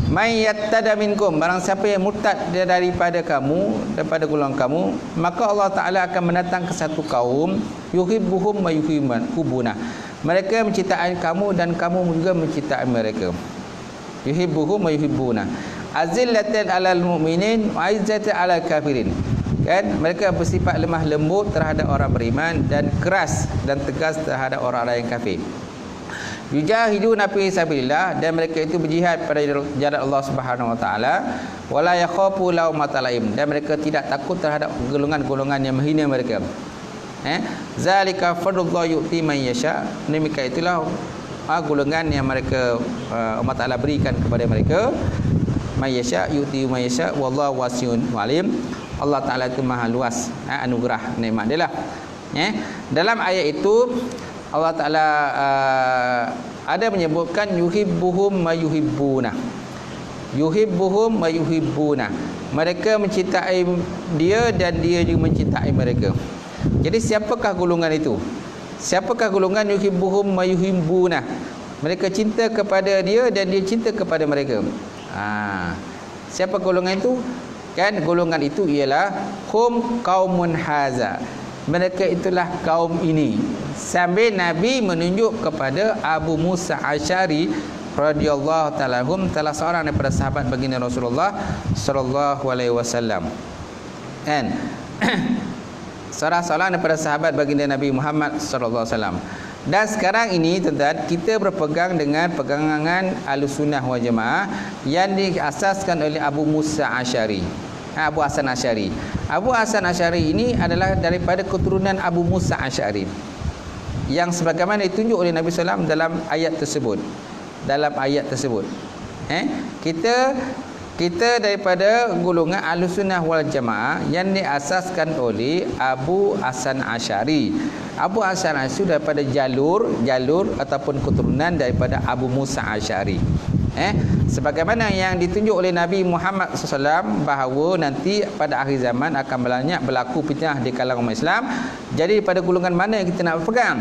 may yattada minkum, barang siapa yang murtad daripada kamu, daripada golongan kamu, maka Allah Taala akan mendatang ke satu kaum yuhibbuhum wa yuhibbuna. Mereka mencintai kamu dan kamu juga mencintai mereka. Yuhibbuhum wa yuhibbuna. Azillatin 'alal mu'minin wa 'izzatin 'alal kafirin. Kan, mereka bersifat lemah lembut terhadap orang beriman dan keras dan tegas terhadap orang-orang yang kafir. Yujahiduna fi sabilillah, dan mereka itu berjihad pada jalan Allah Subhanahu wa taala, wala yakhafu lawmata laim, dan mereka tidak takut terhadap golongan-golongan yang menghina mereka. Zalika fadlullah yu'ti man yasha, demikian itulah golongan yang mereka Allah Taala berikan kepada mereka. Man yasha yu'ti man yasha wallahu wasi'un alim. Allah Taala itu maha luas anugerah nikmat dia lah. Dalam ayat itu Allah Ta'ala ada menyebutkan yuhibbuhum wa yuhibbuna. Yuhibbuhum wa yuhibbuna. Mereka mencintai dia dan dia juga mencintai mereka. Jadi siapakah golongan itu? Siapakah golongan yuhibbuhum wa yuhibbuna? Mereka cinta kepada dia dan dia cinta kepada mereka. Siapa golongan itu? Kan golongan itu ialah hum qaumun haza. Mereka itulah kaum ini. Sambil Nabi menunjuk kepada Abu Musa Asy'ari radhiyallahu ta'ala anhum, salah seorang daripada sahabat baginda Rasulullah sallallahu alaihi wasallam. Kan? Seorang daripada sahabat baginda Nabi Muhammad sallallahu alaihi wasallam. Dan sekarang ini tuan-tuan, kita berpegang dengan pegangan Ahlussunnah wal Jamaah yang diasaskan oleh Abu Musa Asy'ari. Abu Hasan Asy'ari. Abu Hasan Asy'ari ini adalah daripada keturunan Abu Musa Asy'ari, yang sebagaimana ditunjuk oleh Nabi SAW dalam ayat tersebut. Kita daripada golongan Ahlussunnah wal Jamaah yang diasaskan oleh Abu Hasan Asy'ari. Abu Hasan Asy'ari daripada jalur ataupun keturunan daripada Abu Musa Asy'ari. Sebagaimana yang ditunjuk oleh Nabi Muhammad SAW bahawa nanti pada akhir zaman akan banyak berlaku fitnah di kalangan umat Islam. Jadi daripada golongan mana yang kita nak berpegang?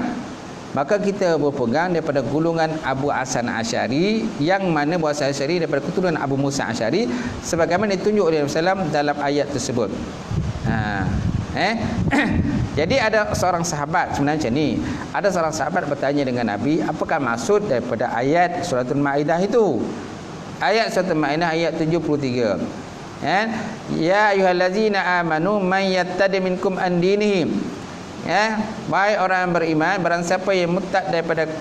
Maka kita berpegang daripada golongan Abu Hasan Asy'ari, yang mana Abu Hasan Asy'ari daripada keturunan Abu Musa Asy'ari sebagaimana ditunjuk oleh Nabi SAW dalam ayat tersebut. Jadi ada seorang sahabat sebenarnya macam ni. Ada seorang sahabat bertanya dengan Nabi, apakah maksud daripada ayat suratul Maidah itu? Ayat suratul Maidah ayat 73. Ya ayyuhallazina amanu may yattadi minkum an dinihim. Baik orang yang beriman, barang siapa yang murtad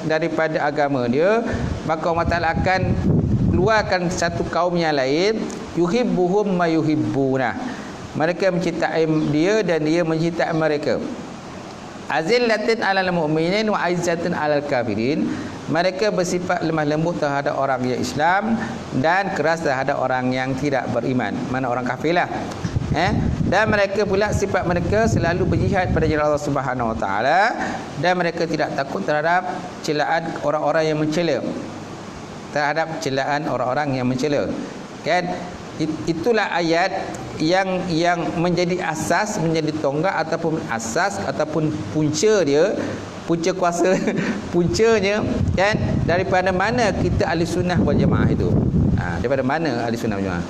daripada agama dia, maka Allah Taala akan keluarkan satu kaum yang lain, yuhibbuhum ma yuhibbuna. Mereka mencintai dia dan dia mencintai mereka. Azillatin 'alal mu'minin wa 'izzatin 'alal kafirin. Mereka bersifat lemah lembut terhadap orang yang Islam dan keras terhadap orang yang tidak beriman. Mana orang kafirlah. Dan mereka pula sifat mereka selalu berjihad pada jalan Allah Subhanahu wa taala, dan mereka tidak takut terhadap celaan orang-orang yang mencela. Terhadap celaan orang-orang yang mencela. Kan? Itulah ayat yang menjadi asas, menjadi tonggak ataupun asas ataupun punca dia, punca kuasa puncanya kan, daripada mana kita Ahlussunnah wal Jamaah itu. Daripada mana Ahlussunnah wal Jamaah?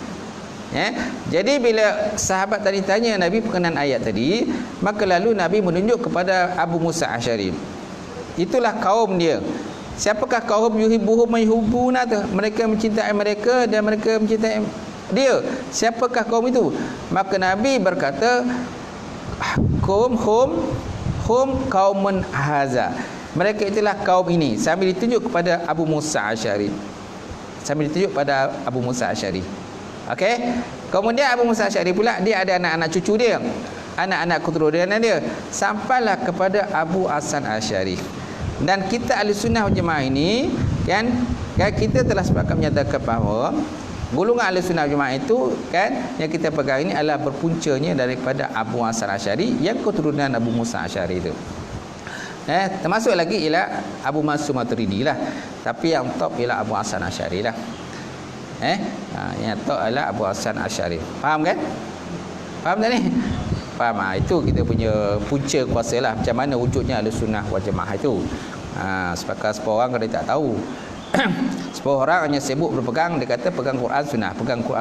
Jadi bila sahabat tadi tanya Nabi berkenaan ayat tadi, maka lalu Nabi menunjuk kepada Abu Musa Asy'ari. Itulah kaum dia. Siapakah kaum yuhibbuhum yuhibbuna tu? Mereka mencintai mereka dan mereka mencintai dia. Siapakah kaum itu? Maka Nabi berkata, hum kaumun haza. Mereka itulah kaum ini. Sambil ditunjuk kepada Abu Musa Asy'ari. Okey. Kemudian Abu Musa Asy'ari pula dia ada anak-anak cucu dia, anak-anak keturunan dia, sampailah kepada Abu Hasan Asy'ari. Dan kita Ahlussunnah wal Jamaah ini kan kita telah sepakat menyatakan bahawa golongan Ahlussunnah wal Jamaah itu kan yang kita pegang ini adalah berpuncanya daripada Abu Hasan Asy'ari yang keturunan Abu Musa Asy'ari itu. Termasuk lagi ialah Abu Mansur Maturidi lah. Tapi yang top ialah Abu Hasan Asy'ari lah. Yang top adalah Abu Hasan Asy'ari. Faham kan? Faham tak ni? Faham. Itu kita punya punca kuasa lah. Macam mana wujudnya Ahlussunnah wal Jamaah itu. Sepakat sepuluh orang kalau dia tak tahu. 10 orang hanya sibuk berpegang, dia kata pegang Quran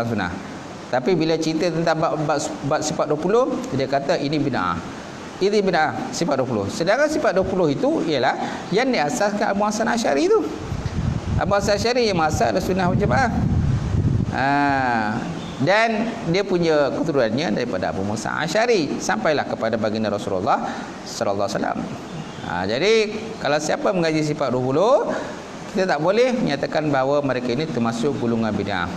Sunnah. Tapi bila cerita tentang bab sifat 20, dia kata ini bid'ah. Ini bid'ah sifat 20. Sedangkan sifat 20 itu ialah yang diasaskan Abu Hasan Asy'ari itu. Abu Hasan Asy'ari yang asas Ahlussunnah wal Jamaah. Dan dia punya keturunannya daripada Abu Musa Asy'ari sampailah kepada baginda Rasulullah sallallahu alaihi wasallam. Jadi kalau siapa mengaji sifat 20, kita tak boleh menyatakan bahawa mereka ini termasuk golongan bid'ah.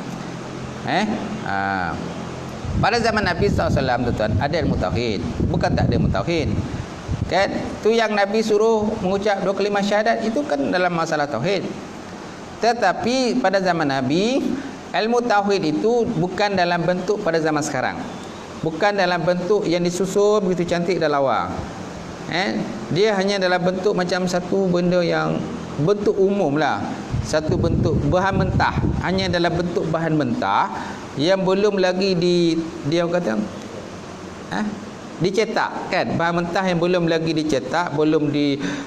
Pada zaman Nabi SAW tuan, ada ilmu tauhid. Bukan tak ada ilmu tauhid. Kan? Tu yang Nabi suruh mengucap 2 kalimah syahadat itu kan dalam masalah tauhid. Tetapi pada zaman Nabi, ilmu tauhid itu bukan dalam bentuk pada zaman sekarang. Bukan dalam bentuk yang disusun begitu cantik dan lawa. Dia hanya dalam bentuk macam satu benda yang bentuk umum lah. Satu bentuk bahan mentah. Hanya dalam bentuk bahan mentah yang belum lagi dia kata dicetak kan, bahan mentah yang belum lagi dicetak, belum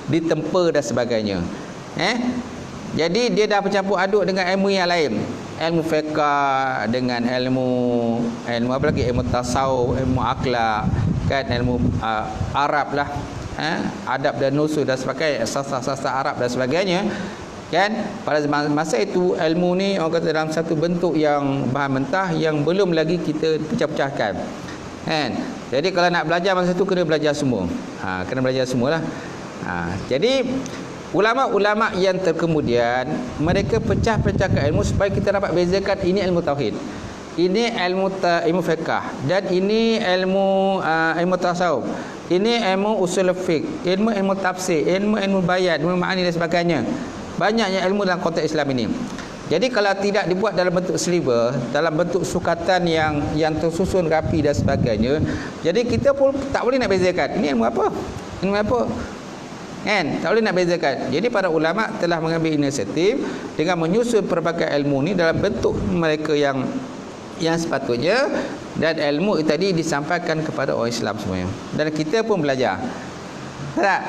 ditempa dan sebagainya. Jadi dia dah bercampur aduk dengan ilmu yang lain, ilmu fiqh dengan ilmu apa lagi, ilmu tasawuf, ilmu akhlak kan, ilmu Arab lah, adab dan nusul dan sebagainya, sastra Arab dan sebagainya. Kan pada masa itu ilmu ni orang kata dalam satu bentuk yang bahan mentah yang belum lagi kita pecah-pecahkan. Kan? Jadi kalau nak belajar masa tu kena belajar semua. Kena belajar semualah. Jadi ulama-ulama yang terkemudian mereka pecah-pecahkan ilmu supaya kita dapat bezakan ini ilmu tauhid. Ini ilmu fiqh dan ini ilmu tasawuf. Ini ilmu usul fiqh, ilmu tafsir, ilmu bayan, ilmu ma'ani dan sebagainya. Banyaknya ilmu dalam konteks Islam ini. Jadi kalau tidak dibuat dalam bentuk sliver, dalam bentuk sukatan yang tersusun rapi dan sebagainya, jadi kita pun tak boleh nak bezakan ini ilmu apa, ilmu apa, kan? Tak boleh nak bezakan. Jadi para ulama telah mengambil inisiatif dengan menyusun pelbagai ilmu ni dalam bentuk mereka yang sepatutnya, dan ilmu itu tadi disampaikan kepada orang Islam semuanya. Dan kita pun belajar. Tak?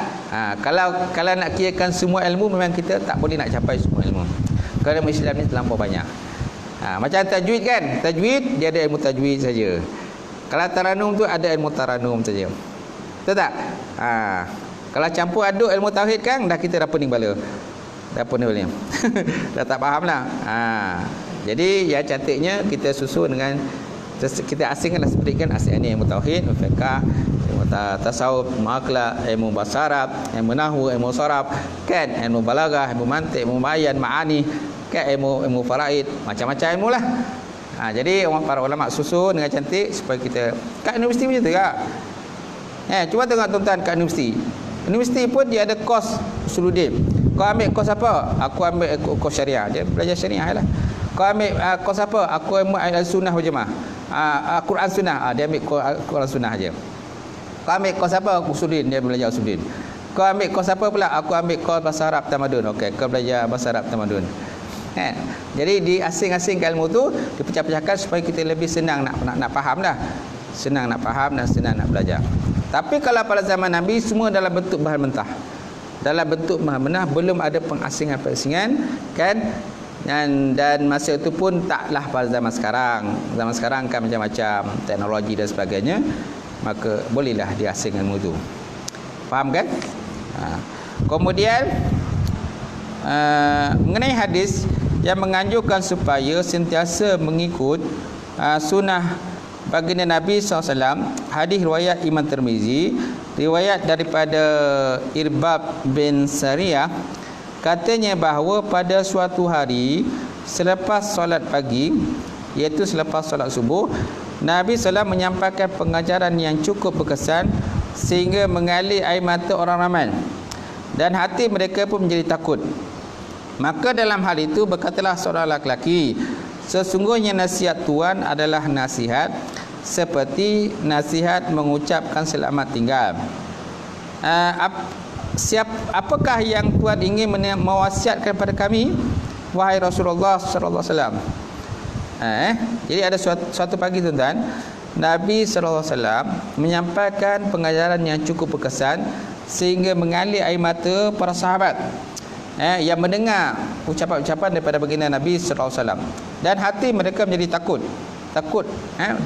Kalau nak kirakan semua ilmu, memang kita tak boleh nak capai semua ilmu. Kerana ilmu Islam ni terlampau banyak. Macam tajwid kan? Tajwid dia ada ilmu tajwid saja. Kalau taranum tu ada ilmu taranum saja. Betul tak? Kalau campur aduk ilmu tauhid kan, dah kita dah pening bala. Dah pening bala. Dah tak faham lah. Jadi yang cantiknya kita susun dengan, kita asingkanlah seperti kan asing ni ilmu tauhid, ilmu fiqh, tasawuf, akhlak, ilmu bahasa Arab, ilmu nahwu, ilmu sharaf, kan, ilmu balaghah, ilmu mantiq, ilmu bayan, ma'ani, kan, ilmu faraid, macam-macam ilmu lah. Jadi para ulama susun dengan cantik supaya kita kat universiti macam tu juga. Cuba tengok tuan-tuan kat universiti pun dia ada kos usuluddin. Kau ambil kos apa? Aku ambil kos syariah. Dia belajar syariah lah. Kau ambil kos apa? Aku ambil Ahlussunnah wal Jamaah. Quran Sunnah. Dia ambil Quran Sunnah aja. Kau ambil kos apa? Usuluddin, dia belajar usuluddin. Kau ambil kos apa pula? Aku ambil kos bahasa Arab tamadun. Okey, kau belajar bahasa Arab tamadun. Jadi di asing-asing ilmu tu dipecah-pecahkan supaya kita lebih senang nak faham dah. Senang nak faham dan senang nak belajar. Tapi kalau pada zaman Nabi semua dalam bentuk bahan mentah. Dalam bentuk bahan mentah, belum ada pengasingan-pengasingan kan. Dan masa itu pun taklah pada zaman sekarang. Zaman sekarang kan macam-macam teknologi dan sebagainya. Maka bolehlah diasing ilmu itu. Faham kan? Kemudian mengenai hadis yang menganjurkan supaya sentiasa mengikut sunnah baginda Nabi SAW. Hadis riwayat Imam Tirmizi, riwayat daripada Irbab bin Sariyah, katanya bahawa pada suatu hari selepas solat pagi, iaitu selepas solat subuh, Nabi SAW menyampaikan pengajaran yang cukup berkesan sehingga mengalir air mata orang ramai, dan hati mereka pun menjadi takut. Maka dalam hal itu berkatalah seorang lelaki, sesungguhnya nasihat Tuhan adalah nasihat seperti nasihat mengucapkan selamat tinggal. Apakah yang Tuhan ingin mewasiatkan kepada kami, wahai Rasulullah sallallahu alaihi wasallam? Jadi ada suatu pagi tuan-tuan, Nabi sallallahu alaihi wasallam menyampaikan pengajaran yang cukup berkesan sehingga mengalir air mata para sahabat yang mendengar ucapan-ucapan daripada baginda Nabi sallallahu alaihi wasallam, dan hati mereka menjadi takut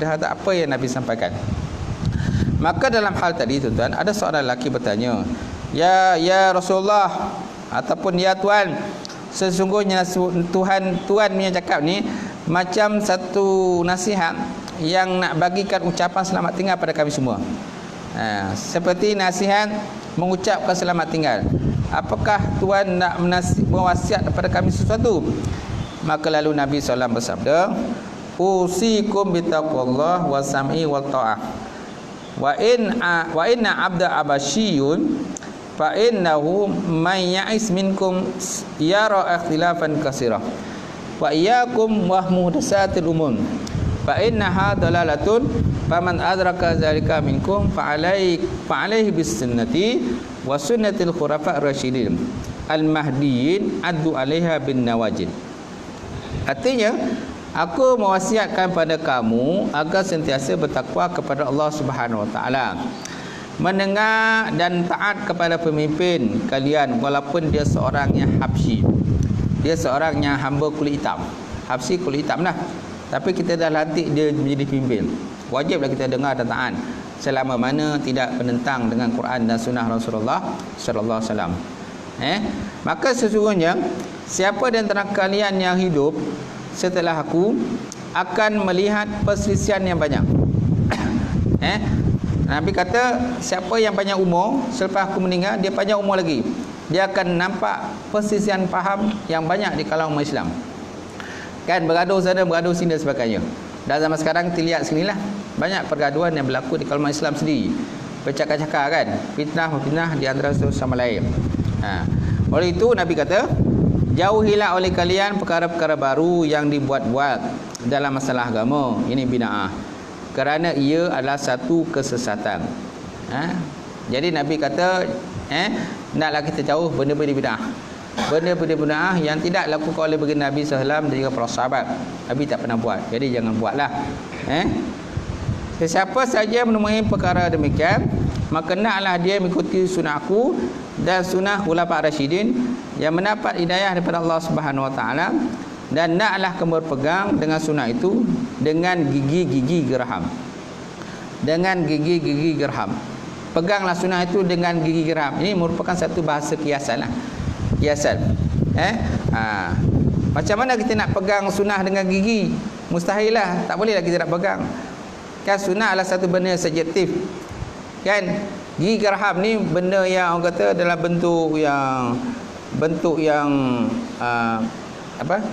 terhadap apa yang Nabi sampaikan. Maka dalam hal tadi tuan-tuan, ada seorang lelaki bertanya, ya Rasulullah, ataupun ya Tuhan, sesungguhnya Tuhan punya cakap ni macam satu nasihat yang nak bagikan ucapan selamat tinggal pada kami semua. Seperti nasihat mengucapkan selamat tinggal. Apakah Tuhan nak mewasiat kepada kami sesuatu? Maka lalu Nabi SAW bersabda, usikum bitaqwallah wa sam'i wa ta'ah. Wa inna abda abasyiyun fa innahu man ya'is minkum yara ikhtilafan katsira. Wa iyyakum wa muhdatsatil umur. Fa innaha dalalatun faman adraka zalika minkum fa alaihi bis sunnati wa sunnatil khulafa ar-rasyidin al-mahdiyyin addu 'alaiha bin nawajid. Artinya, aku mewasiatkan pada kamu agar sentiasa bertakwa kepada Allah Subhanahu Wa Taala, mendengar dan taat kepada pemimpin kalian walaupun dia seorang yang habsyi. Dia seorang yang hamba kulit hitam. Habsyi kulit hitam lah, tapi kita dah lantik dia menjadi pemimpin. Wajiblah kita dengar dan taat selama mana tidak penentang dengan Quran dan sunnah Rasulullah sallallahu alaihi wasallam. Maka sesungguhnya siapa di antara kalian yang hidup setelah aku akan melihat perselisihan yang banyak. Nabi kata, siapa yang panjang umur selepas aku meninggal, dia panjang umur lagi, dia akan nampak perselisihan faham yang banyak di kalangan umat Islam. Kan, bergaduh sana, bergaduh sini dan sebagainya. Dan zaman sekarang kita lihat sinilah, banyak pergaduhan yang berlaku di kalangan Islam sendiri. Bercakap-cakap kan, fitnah di antara satu sama lain. Oleh itu Nabi kata, jauhilah oleh kalian perkara-perkara baru yang dibuat-buat dalam masalah agama. Ini bid'ah, kerana ia adalah satu kesesatan. Jadi Nabi kata, naklah kita jauh benda-benda bid'ah. Benda-benda bid'ah yang tidak dilakukan oleh baginda Nabi SAW dan juga para sahabat. Nabi tak pernah buat, jadi jangan buatlah. Sesiapa saja menemui perkara demikian, maka naklah dia mengikuti sunnah aku dan sunnah khulafa ar-rasyidin yang mendapat hidayah daripada Allah Subhanahu Wa Taala, dan naklah kamu berpegang dengan sunnah itu dengan gigi-gigi geraham. Dengan gigi-gigi geraham. Peganglah sunnah itu dengan gigi geraham. Ini merupakan satu bahasa kiasan lah. Kiasan. Macam mana kita nak pegang sunnah dengan gigi? Mustahil lah. Tak boleh lah kita nak pegang. Kan sunnah adalah satu benda yang subjektif. Kan? Gigi geraham ni benda yang orang kata dalam bentuk yang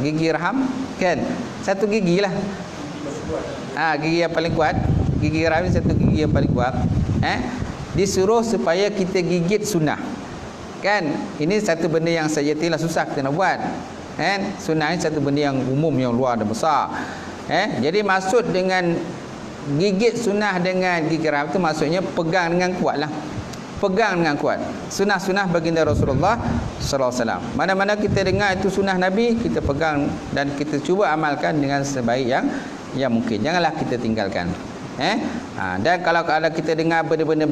gigi geraham kan, satu gigi lah. Gigi yang paling kuat. Gigi geraham ni satu gigi yang paling kuat. Disuruh supaya kita gigit sunnah. Kan, ini satu benda yang subjektif lah, susah kita nak buat. Sunnah ni satu benda yang umum, yang luar dan besar. Jadi maksud dengan gigit sunnah dengan gigi geraham itu maksudnya pegang dengan kuat lah. Pegang dengan kuat sunnah-sunnah baginda Rasulullah sallallahu alaihi wasallam. Mana-mana kita dengar itu sunnah Nabi, kita pegang dan kita cuba amalkan dengan sebaik yang mungkin. Janganlah kita tinggalkan. Dan kalau ada kita dengar benda-benda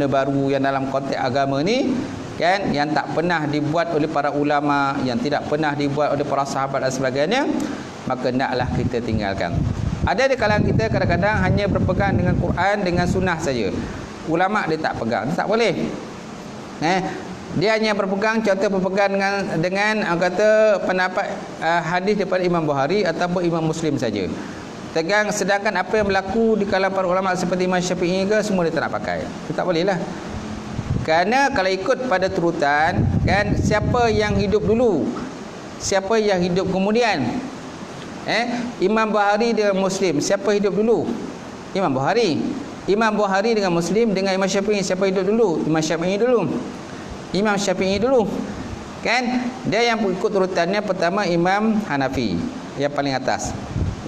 baru yang dalam konteks agama ni kan, yang tak pernah dibuat oleh para ulama, yang tidak pernah dibuat oleh para sahabat dan sebagainya, maka hendaklah kita tinggalkan. Ada di kalangan kita kadang-kadang hanya berpegang dengan Quran, dengan sunnah saja. Ulama dia tak pegang, tak boleh. Dia hanya berpegang, contoh berpegang dengan kata pendapat hadis daripada Imam Bukhari ataupun Imam Muslim saja. tegang, sedangkan apa yang berlaku di kalangan para ulama seperti Imam Syafi'i ke semua dia tak nak pakai. Itu tak boleh lah. Kerana kalau ikut pada turutan kan, siapa yang hidup dulu, siapa yang hidup kemudian? Imam Bukhari dengan Muslim, siapa hidup dulu? Imam Bukhari. Imam Bukhari dengan Muslim dengan Imam Syafi'i, siapa hidup dulu? Imam Syafi'i dulu. Imam Syafi'i dulu. Kan? Dia yang ikut turutannya pertama Imam Hanafi, yang paling atas.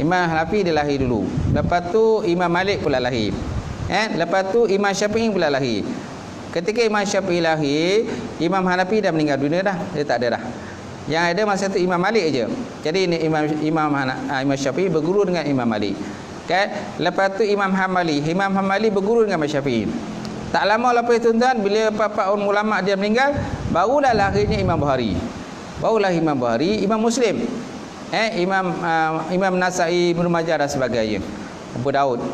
Imam Hanafi dia lahir dulu. Lepas tu Imam Malik pula lahir. Lepas tu Imam Syafi'i pula lahir. Ketika Imam Syafi'i lahir, Imam Hanafi dah meninggal dunia dah. Dia tak ada dah. Yang ada masa tu Imam Malik aja. Jadi ini Imam Syafi'i berguru dengan Imam Malik. Kan? Lepas tu Imam Hambali. Imam Hambali berguru dengan Imam Syafi'i. Tak lama lepas itu tuan, bila apa-apa ulama dia meninggal, barulah lahirnya Imam Bukhari. Barulah Imam Bukhari, Imam Muslim. Imam Nasa'i, Ibnu Majah dan sebagainya. Abu Daud.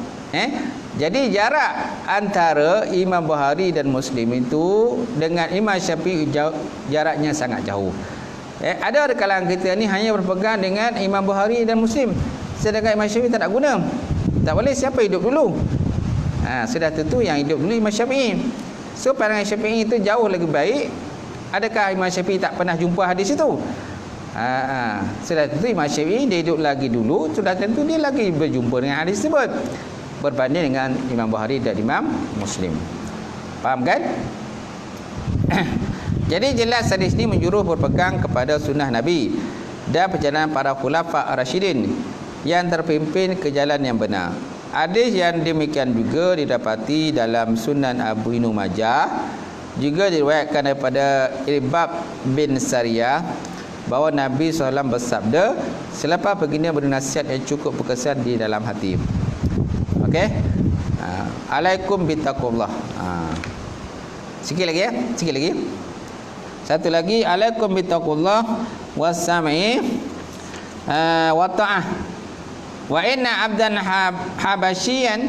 Jadi jarak antara Imam Bukhari dan Muslim itu dengan Imam Syafi'i jaraknya sangat jauh. Ada di kalangan kita ni hanya berpegang dengan Imam Bukhari dan Muslim, sedangkan Imam Syafi'i tak nak guna. Tak boleh, siapa hidup dulu? Sudah tentu yang hidup dulu Imam Syafi'i. So pandangan Syafi'i itu jauh lebih baik. Adakah Imam Syafi'i tak pernah jumpa hadis itu? Sudah tentu Imam Syafi'i dia hidup lagi dulu, sudah tentu dia lagi berjumpa dengan hadis tersebut berbanding dengan Imam Bukhari dan Imam Muslim. Faham kan? Jadi jelas hadis ini menjurus berpegang kepada sunnah Nabi dan perjalanan para khulafa ar-rasyidin yang terpimpin ke jalan yang benar. Hadis yang demikian juga didapati dalam Sunan Abu Majah, juga diriwayatkan daripada Irbab bin Sariyah bahawa Nabi SAW bersabda, selepas baginda bernasihat yang cukup berkesan di dalam hati. Okey? Alaikum bittaqullah. Sikit lagi ya, sikit lagi. Satu lagi, alaikum bittaqullah was-sam'i wa ta'ah. Wa inna abdan habasyian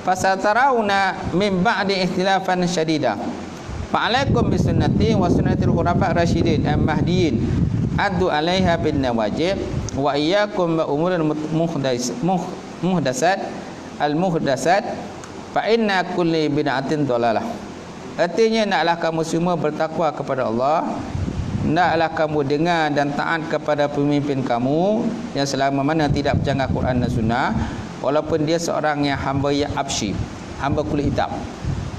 fasatarawna min ba'di ikhtilafan syadida. Fa'alaikum bisunnati wa sunnatil khulafa ar-rasyidin al-mahdiyyin. Addu 'alaiha bin nawajib wa iyyakum wa umurul muhdasat al-muhdasat fa inna kulli bid'atin dhalalah. Artinya, naklah kamu semua bertakwa kepada Allah, naklah kamu dengar dan taat kepada pemimpin kamu yang selama mana tidak bercanggah Quran dan Sunnah, walaupun dia seorang yang hamba yang absyi, hamba kulit hitam.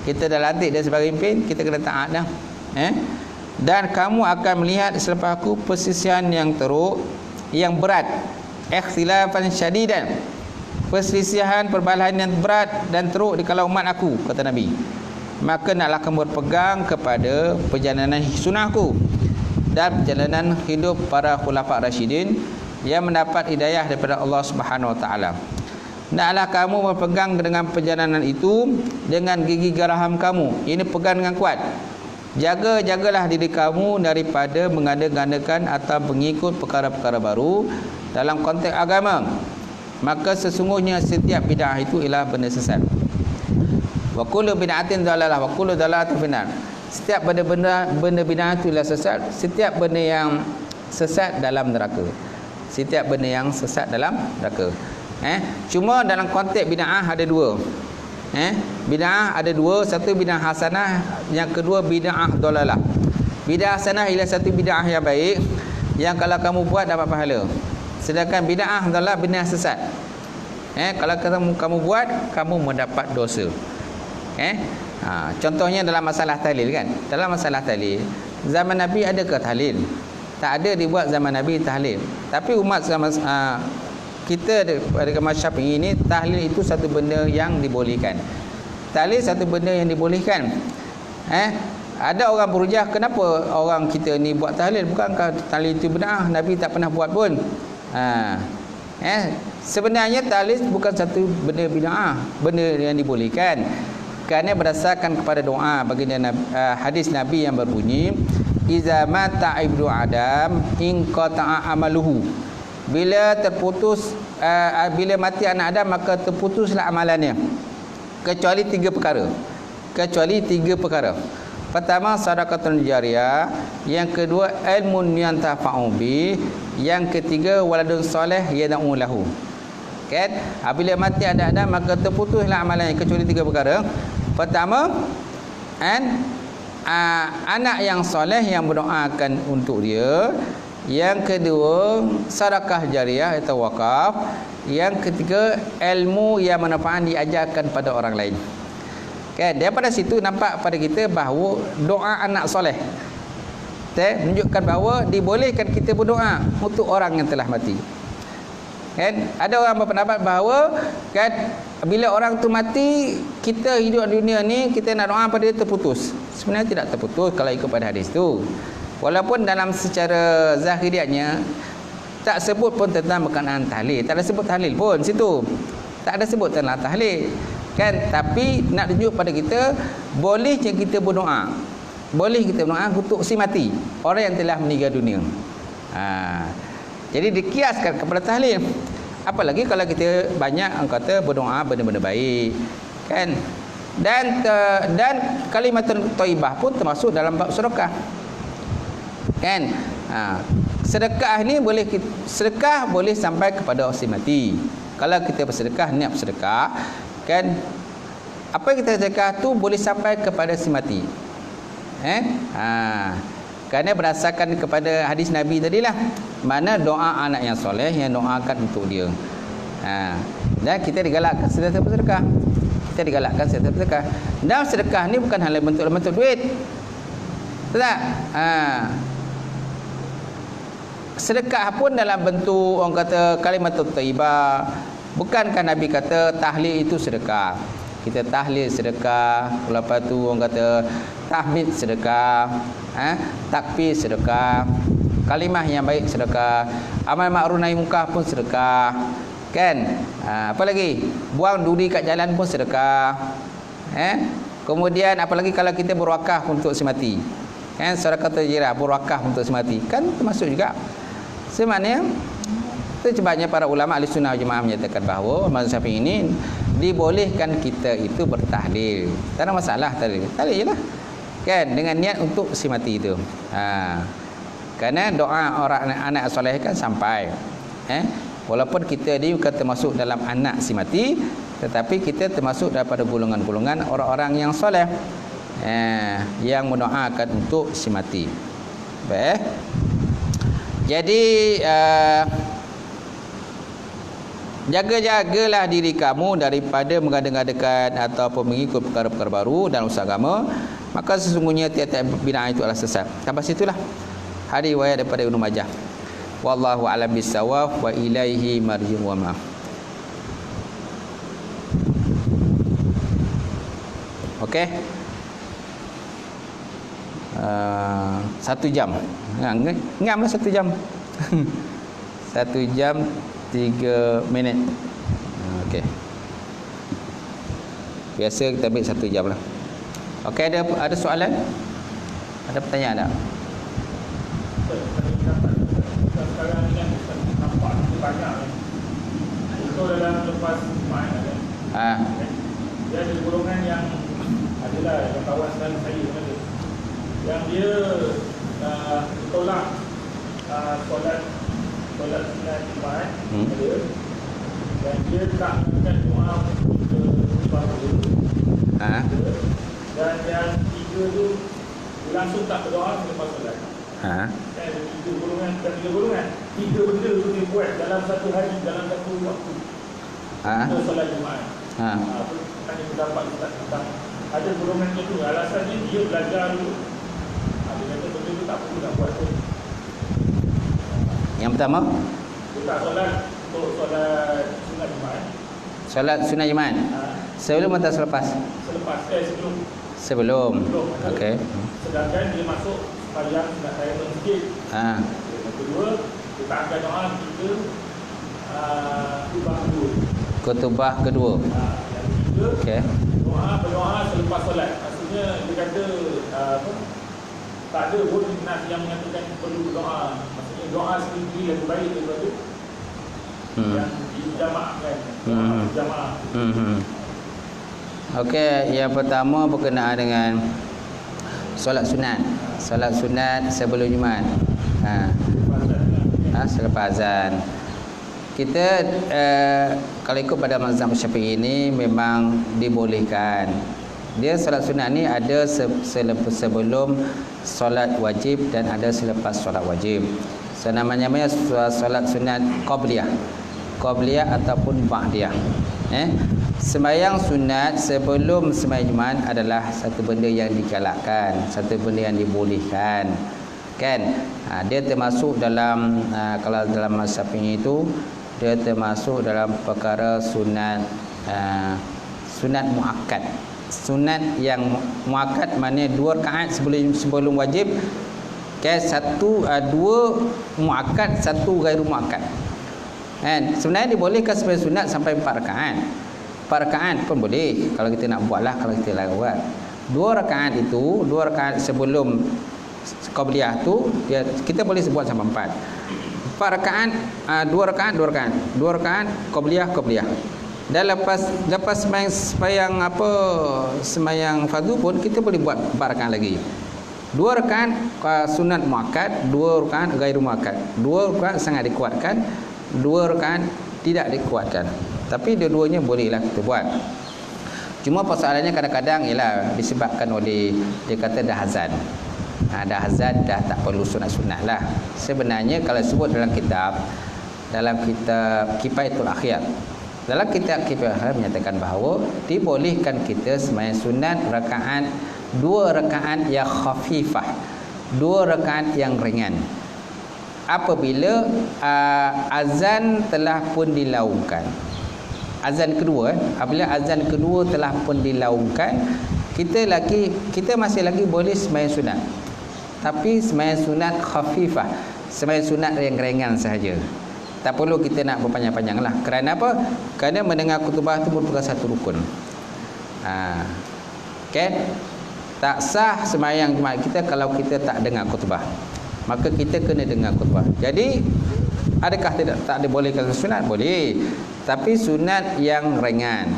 Kita dah lantik dia sebagai pemimpin, kita kena taat dah. Dan kamu akan melihat selepas aku persisihan yang teruk, yang berat, ikhtilafan syadidan, perselisihan perbalahan yang berat dan teruk di kalangan umat aku, kata Nabi. Maka naklah kamu berpegang kepada perjalanan sunnahku dan perjalanan hidup para khulafa rasyidin yang mendapat hidayah daripada Allah Subhanahu wa taala. Naklah kamu berpegang dengan perjalanan itu dengan gigi geraham kamu. Ini pegang dengan kuat. Jagalah diri kamu daripada mengada-gandakan atau mengikut perkara-perkara baru dalam konteks agama. Maka sesungguhnya setiap bid'ah itu ialah benda sesat. Wa kullu bid'atin dhalalah wa kullu dhalalatin finnar. Setiap benda bid'ah itu ialah sesat. Setiap benda yang sesat dalam neraka. Setiap benda yang sesat dalam neraka. Cuma dalam konteks bid'ah ada dua. Bid'ah ada dua. Satu bid'ah hasanah, yang kedua bid'ah dhalalah. Bid'ah hasanah ialah satu bid'ah yang baik, yang kalau kamu buat dapat pahala. Sedangkan bid'ah dhalalah bid'ah sesat. Kalau kamu buat, kamu mendapat dosa. Contohnya dalam masalah tahlil kan. Dalam masalah tahlil, zaman Nabi adakah tahlil? Tak ada dibuat zaman Nabi tahlil. Tapi umat zaman kita pada mazhab ini, tahlil itu satu benda yang dibolehkan. Tahlil satu benda yang dibolehkan. Ada orang berhujah, kenapa orang kita ni buat tahlil? Bukankah tahlil itu bid'ah? Nabi tak pernah buat pun. Sebenarnya tahlil bukan satu benda bid'ah, benda yang dibolehkan. Kerana berdasarkan kepada doa baginda hadis Nabi yang berbunyi, iza mata ibnu adam in qata'a amaluhu. Bila bila mati anak Adam, maka terputuslah amalannya, kecuali tiga perkara. Pertama, sedekahun jariyah. Yang kedua, ilmun yantafa'u bi. Yang ketiga, waladun soleh yad'u lahu. Kan? Apabila mati ada maka terputuslah amalannya kecuali 3 perkara. Pertama, anak yang soleh yang berdoakan untuk dia. Yang kedua, sedekah jariah atau wakaf. Yang ketiga, ilmu yang manfaat diajarkan pada orang lain. Kan? Daripada situ nampak pada kita bahawa doa anak soleh menunjukkan bahawa dibolehkan kita berdoa untuk orang yang telah mati. Kan? Ada orang berpendapat bahawa kan bila orang tu mati, kita hidup di dunia ni kita nak doa pada dia terputus. Sebenarnya tidak terputus kalau ikut pada hadis tu. Walaupun dalam secara zahiriatnya tak sebut pun tentang berkenaan tahlil, tak ada sebut tahlil pun situ. Tak ada sebut tentang tahlil. Kan? Tapi nak tunjuk pada kita bolehnya kita berdoa. Boleh kita berdoa untuk si mati, orang yang telah meninggal dunia. Jadi dikiaskan kepada tahlil. Apalagi kalau kita banyak orang kata berdoa benda-benda baik, kan? Dan kalimat thayyibah pun termasuk dalam bab sedekah. Kan? Sedekah ni sedekah boleh sampai kepada si mati. Kalau kita bersedekah, niat bersedekah, kan? Apa yang kita sedekah tu boleh sampai kepada si mati. Kerana berdasarkan kepada hadis Nabi tadilah, mana doa anak yang soleh yang doakan untuk dia. Dan kita digalakkan sentiasa bersedekah. Dan sedekah ni bukan hanya bentuk duit. Tak? Sedekah pun dalam bentuk orang kata kalimat thayyibah. Bukankah Nabi kata tahlil itu sedekah? Kita tahlil sedekah, lepas tu orang kata tahmid sedekah, takbir sedekah, kalimah yang baik sedekah, amal ma'ruf nahi munkar pun sedekah, kan? Apa lagi? Buang duri kat jalan pun sedekah. Kemudian apalagi kalau kita berwakaf untuk si mati, kan? Sedekah tajirah, berwakaf untuk si mati, kan termasuk juga. Sebenarnya itu sebabnya para ulama ahli sunnah jemaah menyatakan bahawa mazhab ini dibolehkan kita itu bertahlil. Tak ada masalah tahlil. Tahlil je lah. Kan? Dengan niat untuk si mati itu. Kerana doa orang anak soleh kan sampai. Walaupun kita ni bukan termasuk dalam anak si mati, tetapi kita termasuk daripada golongan-golongan orang-orang yang soleh. Yang mendoakan untuk si mati. Baik. Jadi jaga-jagalah diri kamu daripada mengada-ngadakan ataupun mengikut perkara-perkara baru dalam usaha agama, maka sesungguhnya tiap-tiap bid'ah itu adalah sesat. Sampai situlah hadis riwayat daripada Ibnu Majah. Wallahu a'lam bissawab wa ilaihi marji'u wa ma'af. Okey. 1 jam. Ngamlah 1 jam. 1 jam 3 minit. Okey. Biasa kita ambil 1 jam lah. Okey, ada soalan? Ada pertanyaan tak? Sekarang ni kan nampak banyak ni. Itu dalam lepas main ada. Dia ada golongan yang adalah yang kawan saya pun ada. Yang dia tolak solat sunat Jumaat ada. Dan dia tak akan doa dan yang 3 tu dia langsung tak berdoa selepas solat. Kan ada 3 golongan, bukan 3 golongan, 3 benda tu dia buat dalam satu hari, dalam satu waktu. Untuk solat Jumaat. Apa tanya pendapat Ustaz tentang ada golongan itu, alasannya dia belajar dulu. Dia kata benda tu tak perlu nak buat tu. Yang pertama, dia tak solat untuk solat sunat Jumaat. solat sunat Jumaat. Sebelum atau selepas? Selepas, sebelum. Sebelum. Okey. Sedangkan dia masuk sembahyang sunat tayammum masjid. Yang kedua, dia tak akan doa kita khutbah kedua. Khutbah kedua. Yang ketiga, Okey. berdoa selepas solat. Maksudnya dia kata tak ada pun nas yang menyatakan perlu berdoa. Maksudnya doa sendiri lebih baik daripada yang dijamaah kan. Jamaah. Okey, yang pertama berkenaan dengan solat sunat. Solat sunat sebelum Jumaat. Selepas azan. kita kalau ikut pada mazhab Syafi'i ini memang dibolehkan. Dia solat sunat ni ada sebelum solat wajib dan ada selepas solat wajib. So namanya solat sunat qabliyah ataupun ba'diyah. Sembahyang sunat sebelum sembahyang Jumaat adalah satu benda yang digalakkan, satu benda yang dibolehkan. Kan? Dia termasuk dalam kalau dalam mazhab Syafi'i itu dia termasuk dalam perkara sunat muakkad. Sunat yang muakkad maknanya 2 rakaat sebelum wajib. Dua muakkad, satu gairu muakkad. Kan? Sebenarnya dibolehkan sebagai sunat sampai 4 rakaat. 4 rakaat pun boleh kalau kita nak buatlah, kalau kita nak buat. 2 rakaat itu, 2 rakaat sebelum qabliyah tu kita boleh buat sampai 4 rakaat, 2 rakaat qabliyah. Dan lepas sembahyang fardu pun kita boleh buat 4 rakaat lagi. 2 rakaat sunat muakkad, 2 rakaat gairu muakkad. 2 rakaat sangat dikuatkan, 2 rakaat tidak dikuatkan. Tapi dua-duanya bolehlah kita buat. Cuma persoalannya kadang-kadang ialah disebabkan oleh dia kata dah azan. Dah azan dah tak perlu sunat-sunat lah. Sebenarnya kalau sebut dalam kitab Kifayatul Akhyar, dalam kitab Kifayatul Akhyar menyatakan bahawa dibolehkan kita sembahyang sunat rakaat, 2 rakaat yang khafifah, 2 rakaat yang ringan. Apabila azan telah pun dilaungkan. Azan kedua, apabila azan kedua telah pun dilaungkan, kita masih lagi boleh sembahyang sunat. Tapi sembahyang sunat khafifah, sembahyang sunat yang ringan sahaja. Tak perlu kita nak berpanjang-panjang lah. Kerana apa? Kerana mendengar khutbah itu merupakan satu rukun. Okay? Tak sah sembahyang Jumaat kita kalau kita tak dengar khutbah. Maka kita kena dengar khutbah. Jadi adakah tak dibolehkan sunat? Boleh. Tapi sunat yang ringan,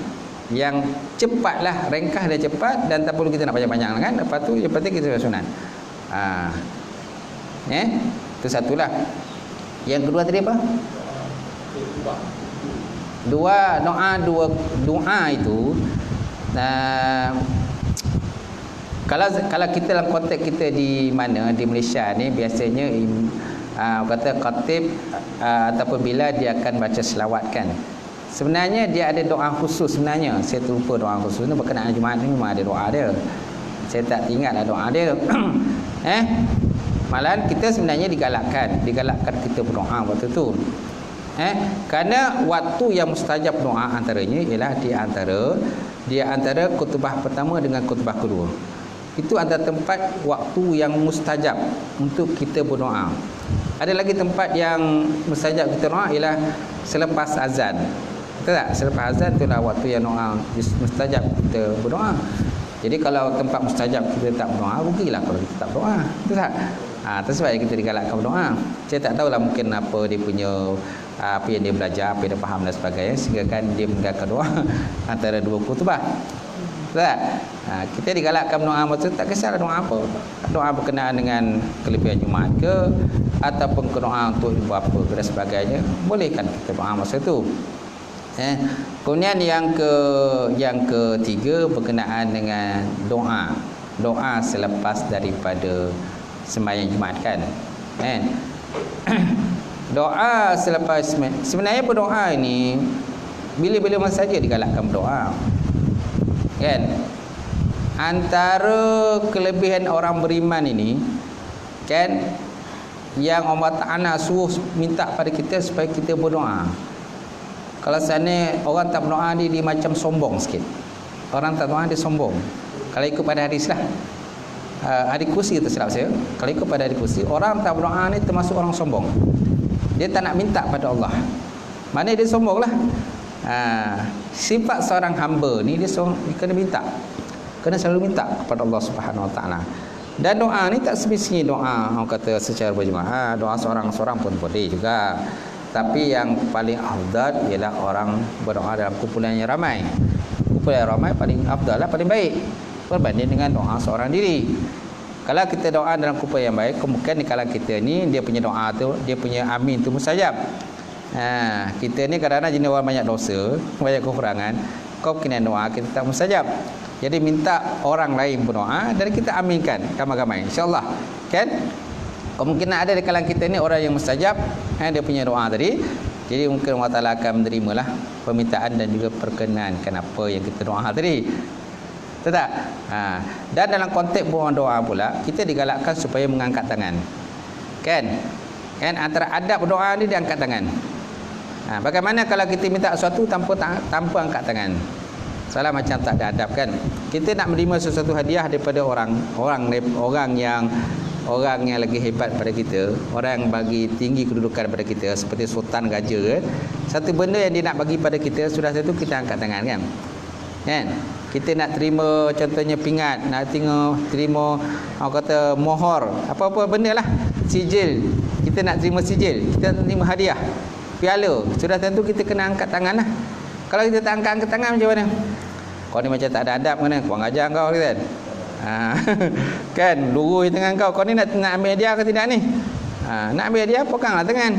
yang cepatlah, ringkas dan cepat, dan tak perlu kita nak panjang-panjang kan. Lepas tu yang penting kita sunat. Itu satulah. Yang kedua tadi apa? Doa itu kalau kita dalam konteks kita di mana di Malaysia ni biasanya kata khatib ataupun bila dia akan baca selawat kan. Sebenarnya dia ada doa khusus sebenarnya. Saya terlupa doa khusus ni berkenaan Jumaat ni, memang ada doa dia. Saya tak ingatlah doa dia. Malahan kita sebenarnya digalakkan kita berdoa waktu tu. Kerana waktu yang mustajab doa antaranya ialah di antara khutbah pertama dengan khutbah kedua. Itu antara tempat waktu yang mustajab untuk kita berdoa. Ada lagi tempat yang mustajab kita doa ialah selepas azan. Betul tak? Selepas azan itulah waktu yang doa mustajab kita berdoa. Jadi kalau tempat mustajab kita tak berdoa, rugilah kalau kita tak berdoa. Betul tak? Itu sebab kita digalakkan berdoa. Saya tak tahulah mungkin apa dia punya apa yang dia belajar, apa yang dia faham dan sebagainya, sehingga kan dia meninggalkan doa antara dua khutbah. Betul tak? Kita digalakkan berdoa masa tak kisahlah doa apa. Doa berkenaan dengan kelebihan Jumaat ke, ataupun doa untuk ibu apa ke dan sebagainya, bolehkan kita doa masa tu. Kemudian yang ketiga berkenaan dengan doa selepas daripada sembahyang Jumaat kan. Doa selepas sebenarnya berdoa ini bila-bila masa saja digalakkan berdoa. Kan? Antara kelebihan orang beriman ini kan, yang Allah Ta'ala suruh minta pada kita supaya kita berdoa. Kalau sana orang tak berdoa dia macam sombong sikit. Orang tak berdoa dia sombong. Kalau ikut pada hadis lah, hadis kursi itu silap saya. Kalau ikut pada hadis kursi, orang tak berdoa ni termasuk orang sombong. Dia tak nak minta pada Allah. Mana dia sombong lah. Sifat seorang hamba ni dia kena minta. Kena selalu minta kepada Allah Subhanahu Wa Taala. Dan doa ni tak semestinya doa orang kata secara berjemaah. Doa seorang-seorang pun boleh juga. Tapi yang paling afdal ialah orang berdoa dalam kumpulan yang ramai. Kumpulan yang ramai paling afdal lah, paling baik berbanding dengan doa seorang diri. Kalau kita doa dalam kumpulan yang baik, kemungkinan di kalangan kita ni dia punya doa tu, dia punya amin tu mustajab. Kita ni kadang-kadang jenis orang banyak dosa, banyak kekurangan. Kau kena doa, kita tak mustajab. Jadi minta orang lain berdoa dan kita aminkan ramai-ramai, insya-Allah. Kan? Kemungkinan ada di kalangan kita ni orang yang mustajab, dia punya doa tadi. Jadi mungkin Allah Taala akan menerimalah permintaan dan juga perkenankan apa yang kita doa tadi. Betul tak? Dan dalam konteks doa pula, kita digalakkan supaya mengangkat tangan. Kan antara adab berdoa ni dia angkat tangan. Bagaimana kalau kita minta sesuatu tanpa angkat tangan? Salah macam tak ada adab kan. Kita nak menerima sesuatu hadiah daripada orang yang lagi hebat pada kita, orang yang bagi tinggi kedudukan pada kita seperti sultan raja kan. Satu benda yang dia nak bagi pada kita, sudah satu kita angkat tangan kan. Kita nak terima contohnya pingat, nak terima orang kata mohor, apa-apa benda lah, sijil. Kita nak terima sijil, kita nak terima hadiah, piala, sudah tentu kita kena angkat tangan lah. Kalau kita tak angkat tangan macam mana? Kau ni macam tak ada adab kan? Kau ajar kau kan? Kan lurus tangan kau. Kau ni nak ambil hadiah ke tidak ni? Nak ambil hadiah, peganglah tangan.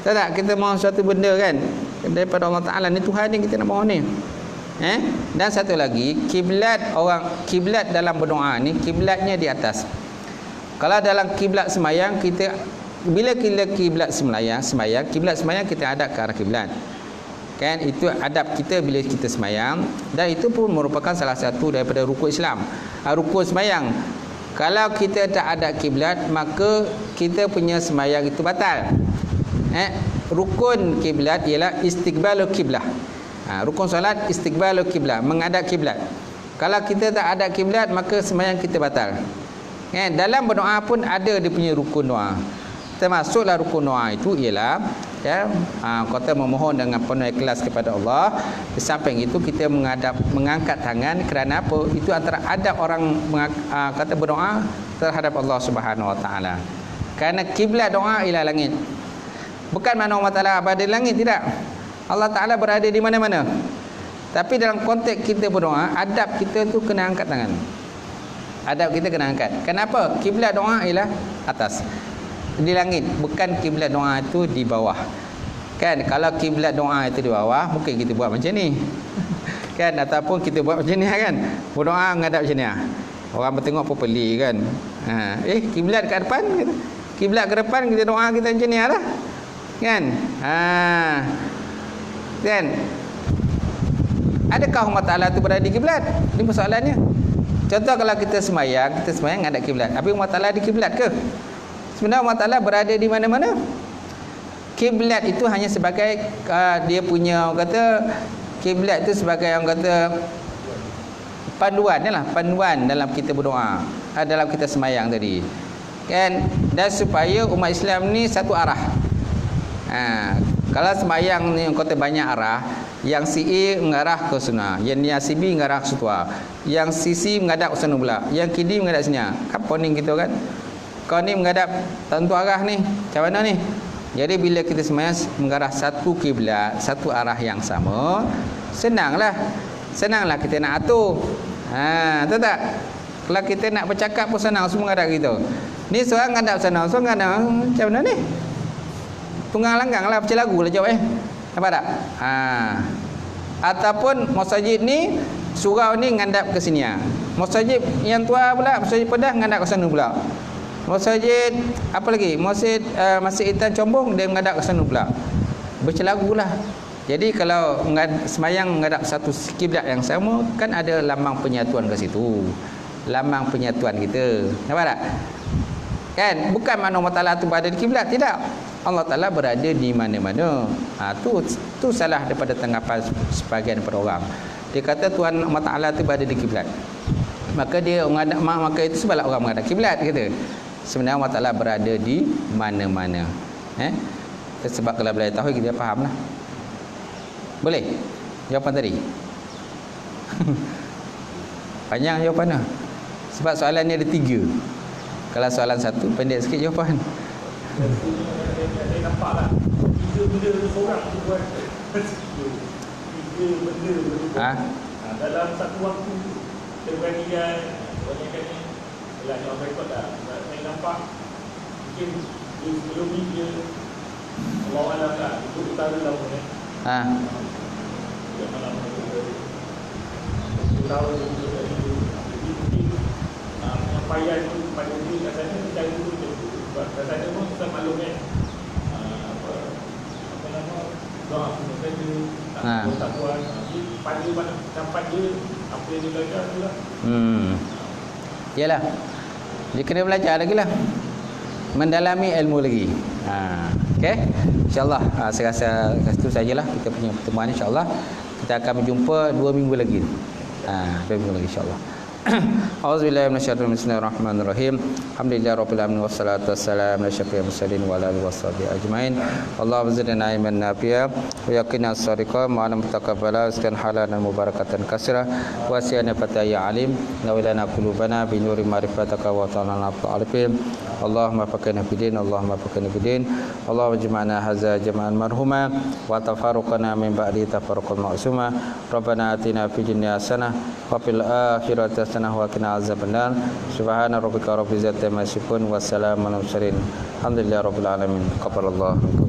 Tak, kita mahu suatu benda kan daripada Allah Taala ni, Tuhan ni kita nak mahu ni. Dan satu lagi, kiblat dalam berdoa ni, kiblatnya di atas. Kalau dalam kiblat semayang, bila kiblat semayang, kiblat semayang kita hadap ke arah kiblat. Kan itu adab kita bila kita semayang, dan itu pun merupakan salah satu daripada rukun Islam. Rukun semayang. Kalau kita tak ada kiblat, maka kita punya semayang itu batal. Rukun kiblat ialah istiqbalul kiblah. Rukun solat istiqbalul kiblah, menghadap kiblat. Kalau kita tak ada kiblat, maka semayang kita batal. Dalam berdoa pun ada dia punya rukun doa. Termasuklah rukun doa itu ialah kata memohon dengan penuh ikhlas kepada Allah. Di samping itu kita mengangkat tangan kerana apa? Itu antara adab orang kata berdoa terhadap Allah Subhanahu Wa Taala. Kerana kiblat doa ialah langit. Bukan mana Allah Taala berada di langit, tidak. Allah Taala berada di mana-mana. Tapi dalam konteks kita berdoa, adab kita tu kena angkat tangan. Adab kita kena angkat. Kenapa? Kiblat doa ialah atas, di langit, bukan kiblat doa itu di bawah. Kan kalau kiblat doa itu di bawah, mungkin kita buat macam ni. Kan ataupun kita buat macam ni kan. Berdoa menghadap macam ni. Orang bertengok pun pelik kan. Kiblat ke depan, kiblat ke depan, kita doa kita macam ni lah. Kan? Kan? Adakah Allah Taala tu berada di kiblat? Ini persoalannya. Contoh kalau kita semayang menghadap kiblat. Tapi Allah Taala di kiblat ke? Sebenarnya Allah Ta'ala berada di mana-mana. Kiblat itu hanya sebagai dia punya orang kata, kiblat itu sebagai orang kata panduan dalam kita berdoa, dalam kita semayang tadi. Kan? Dan supaya umat Islam ni satu arah. Kalau semayang ni orang kata banyak arah, yang si A mengarah ke sana, yang si B mengarah ke situ, yang si C menghadap ke sana pula, yang kiri menghadap sini. Apa ni gitu kan? Kau ni menghadap tentu arah ni, macam mana ni? Jadi bila kita semayang mengarah satu kiblat, satu arah yang sama, senanglah kita nak atur. Tahu tak? Kalau kita nak bercakap pun senang, semua menghadap gitu. Ni seorang menghadap sana, seorang menghadap macam mana ni? Tunggang langgang lah, macam lagu lah jawab Nampak tak? Ataupun masjid ni, surau ni menghadap ke sini. Masjid yang tua pula, masjid Pedah menghadap ke sana pula. Masjid apa lagi? Masjid Intan Combong dia menghadap ke sana pula. Bercelagulah. Jadi kalau semayang menghadap satu kiblat yang sama, kan ada lambang penyatuan ke situ. Lambang penyatuan kita. Nampak tak? Kan? Bukan makna Allah Taala tu berada di kiblat, tidak. Allah Taala berada di mana-mana. Tu salah daripada tanggapan sebahagian daripada orang. Dia kata Tuhan Allah Taala tu berada di kiblat. Maka maka itu sebablah orang menghadap kiblat kata. Sebenarnya Allah Ta'ala berada di mana-mana. Sebab kalau belajar tauhid kita faham lah. Boleh? Jawapan tadi panjang jawapan lah. Sebab soalan ni ada 3. Kalau soalan 1 pendek sikit jawapan. Saya nampak lah 3 benda seorang tu buat 3 benda dalam satu waktu. Terbandingan banyakkan ni ialah yang rekod dah. Saya nampak mungkin sebelum ni dia Allah Alam lah, itu utara laut ni. Dia malam tahun itu dari penyampaian itu pada diri kat sana kita dulu sebab kat sana pun kita maklum kan apa nama doa kita tu tak puas pada tempat dia apa yang dia belajar tu lah. Yalah, dia kena belajar lagi lah, mendalami ilmu lagi. Okey, insyaAllah saya rasa itu sajalah kita punya pertemuan. InsyaAllah kita akan berjumpa 2 minggu lagi. 2 minggu lagi insyaAllah. Auzubillahi minasyaitonir rajim. Bismillahirrahmanirrahim. Alhamdulillahirabbil alamin wassalatu wassalamu ala asyrofil mursalin wa ala alihi washabihi ajmain. Allahumma zidna ilman nafi'a wa yaqina as-sadiqa ma'alam taqabbala waskan halalan mubarakatan katsira wa siyana fataya alim nawilana qulubana bi nuri ma'rifataka wa ta'ala alifin. Allahumma faqihna fid-din, Allahumma faqihna fid-din. Allahumma jama'na hadza jama'an marhuma wa tafarruqana min ba'di tafarruqan ma'suma. Rabbana atina fid dunya hasanah wa fil akhirati hasanah wa qina azabannar. Subhana rabbika rabbil izzati amma yasifun wa salamun alal mursalin. Alhamdulillahi rabbil alamin. Qabalallahu minkum.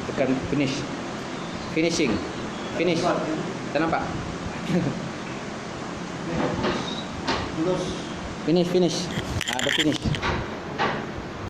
Tekan finishing. Finish. Tak nampak? Finish. Dah finish.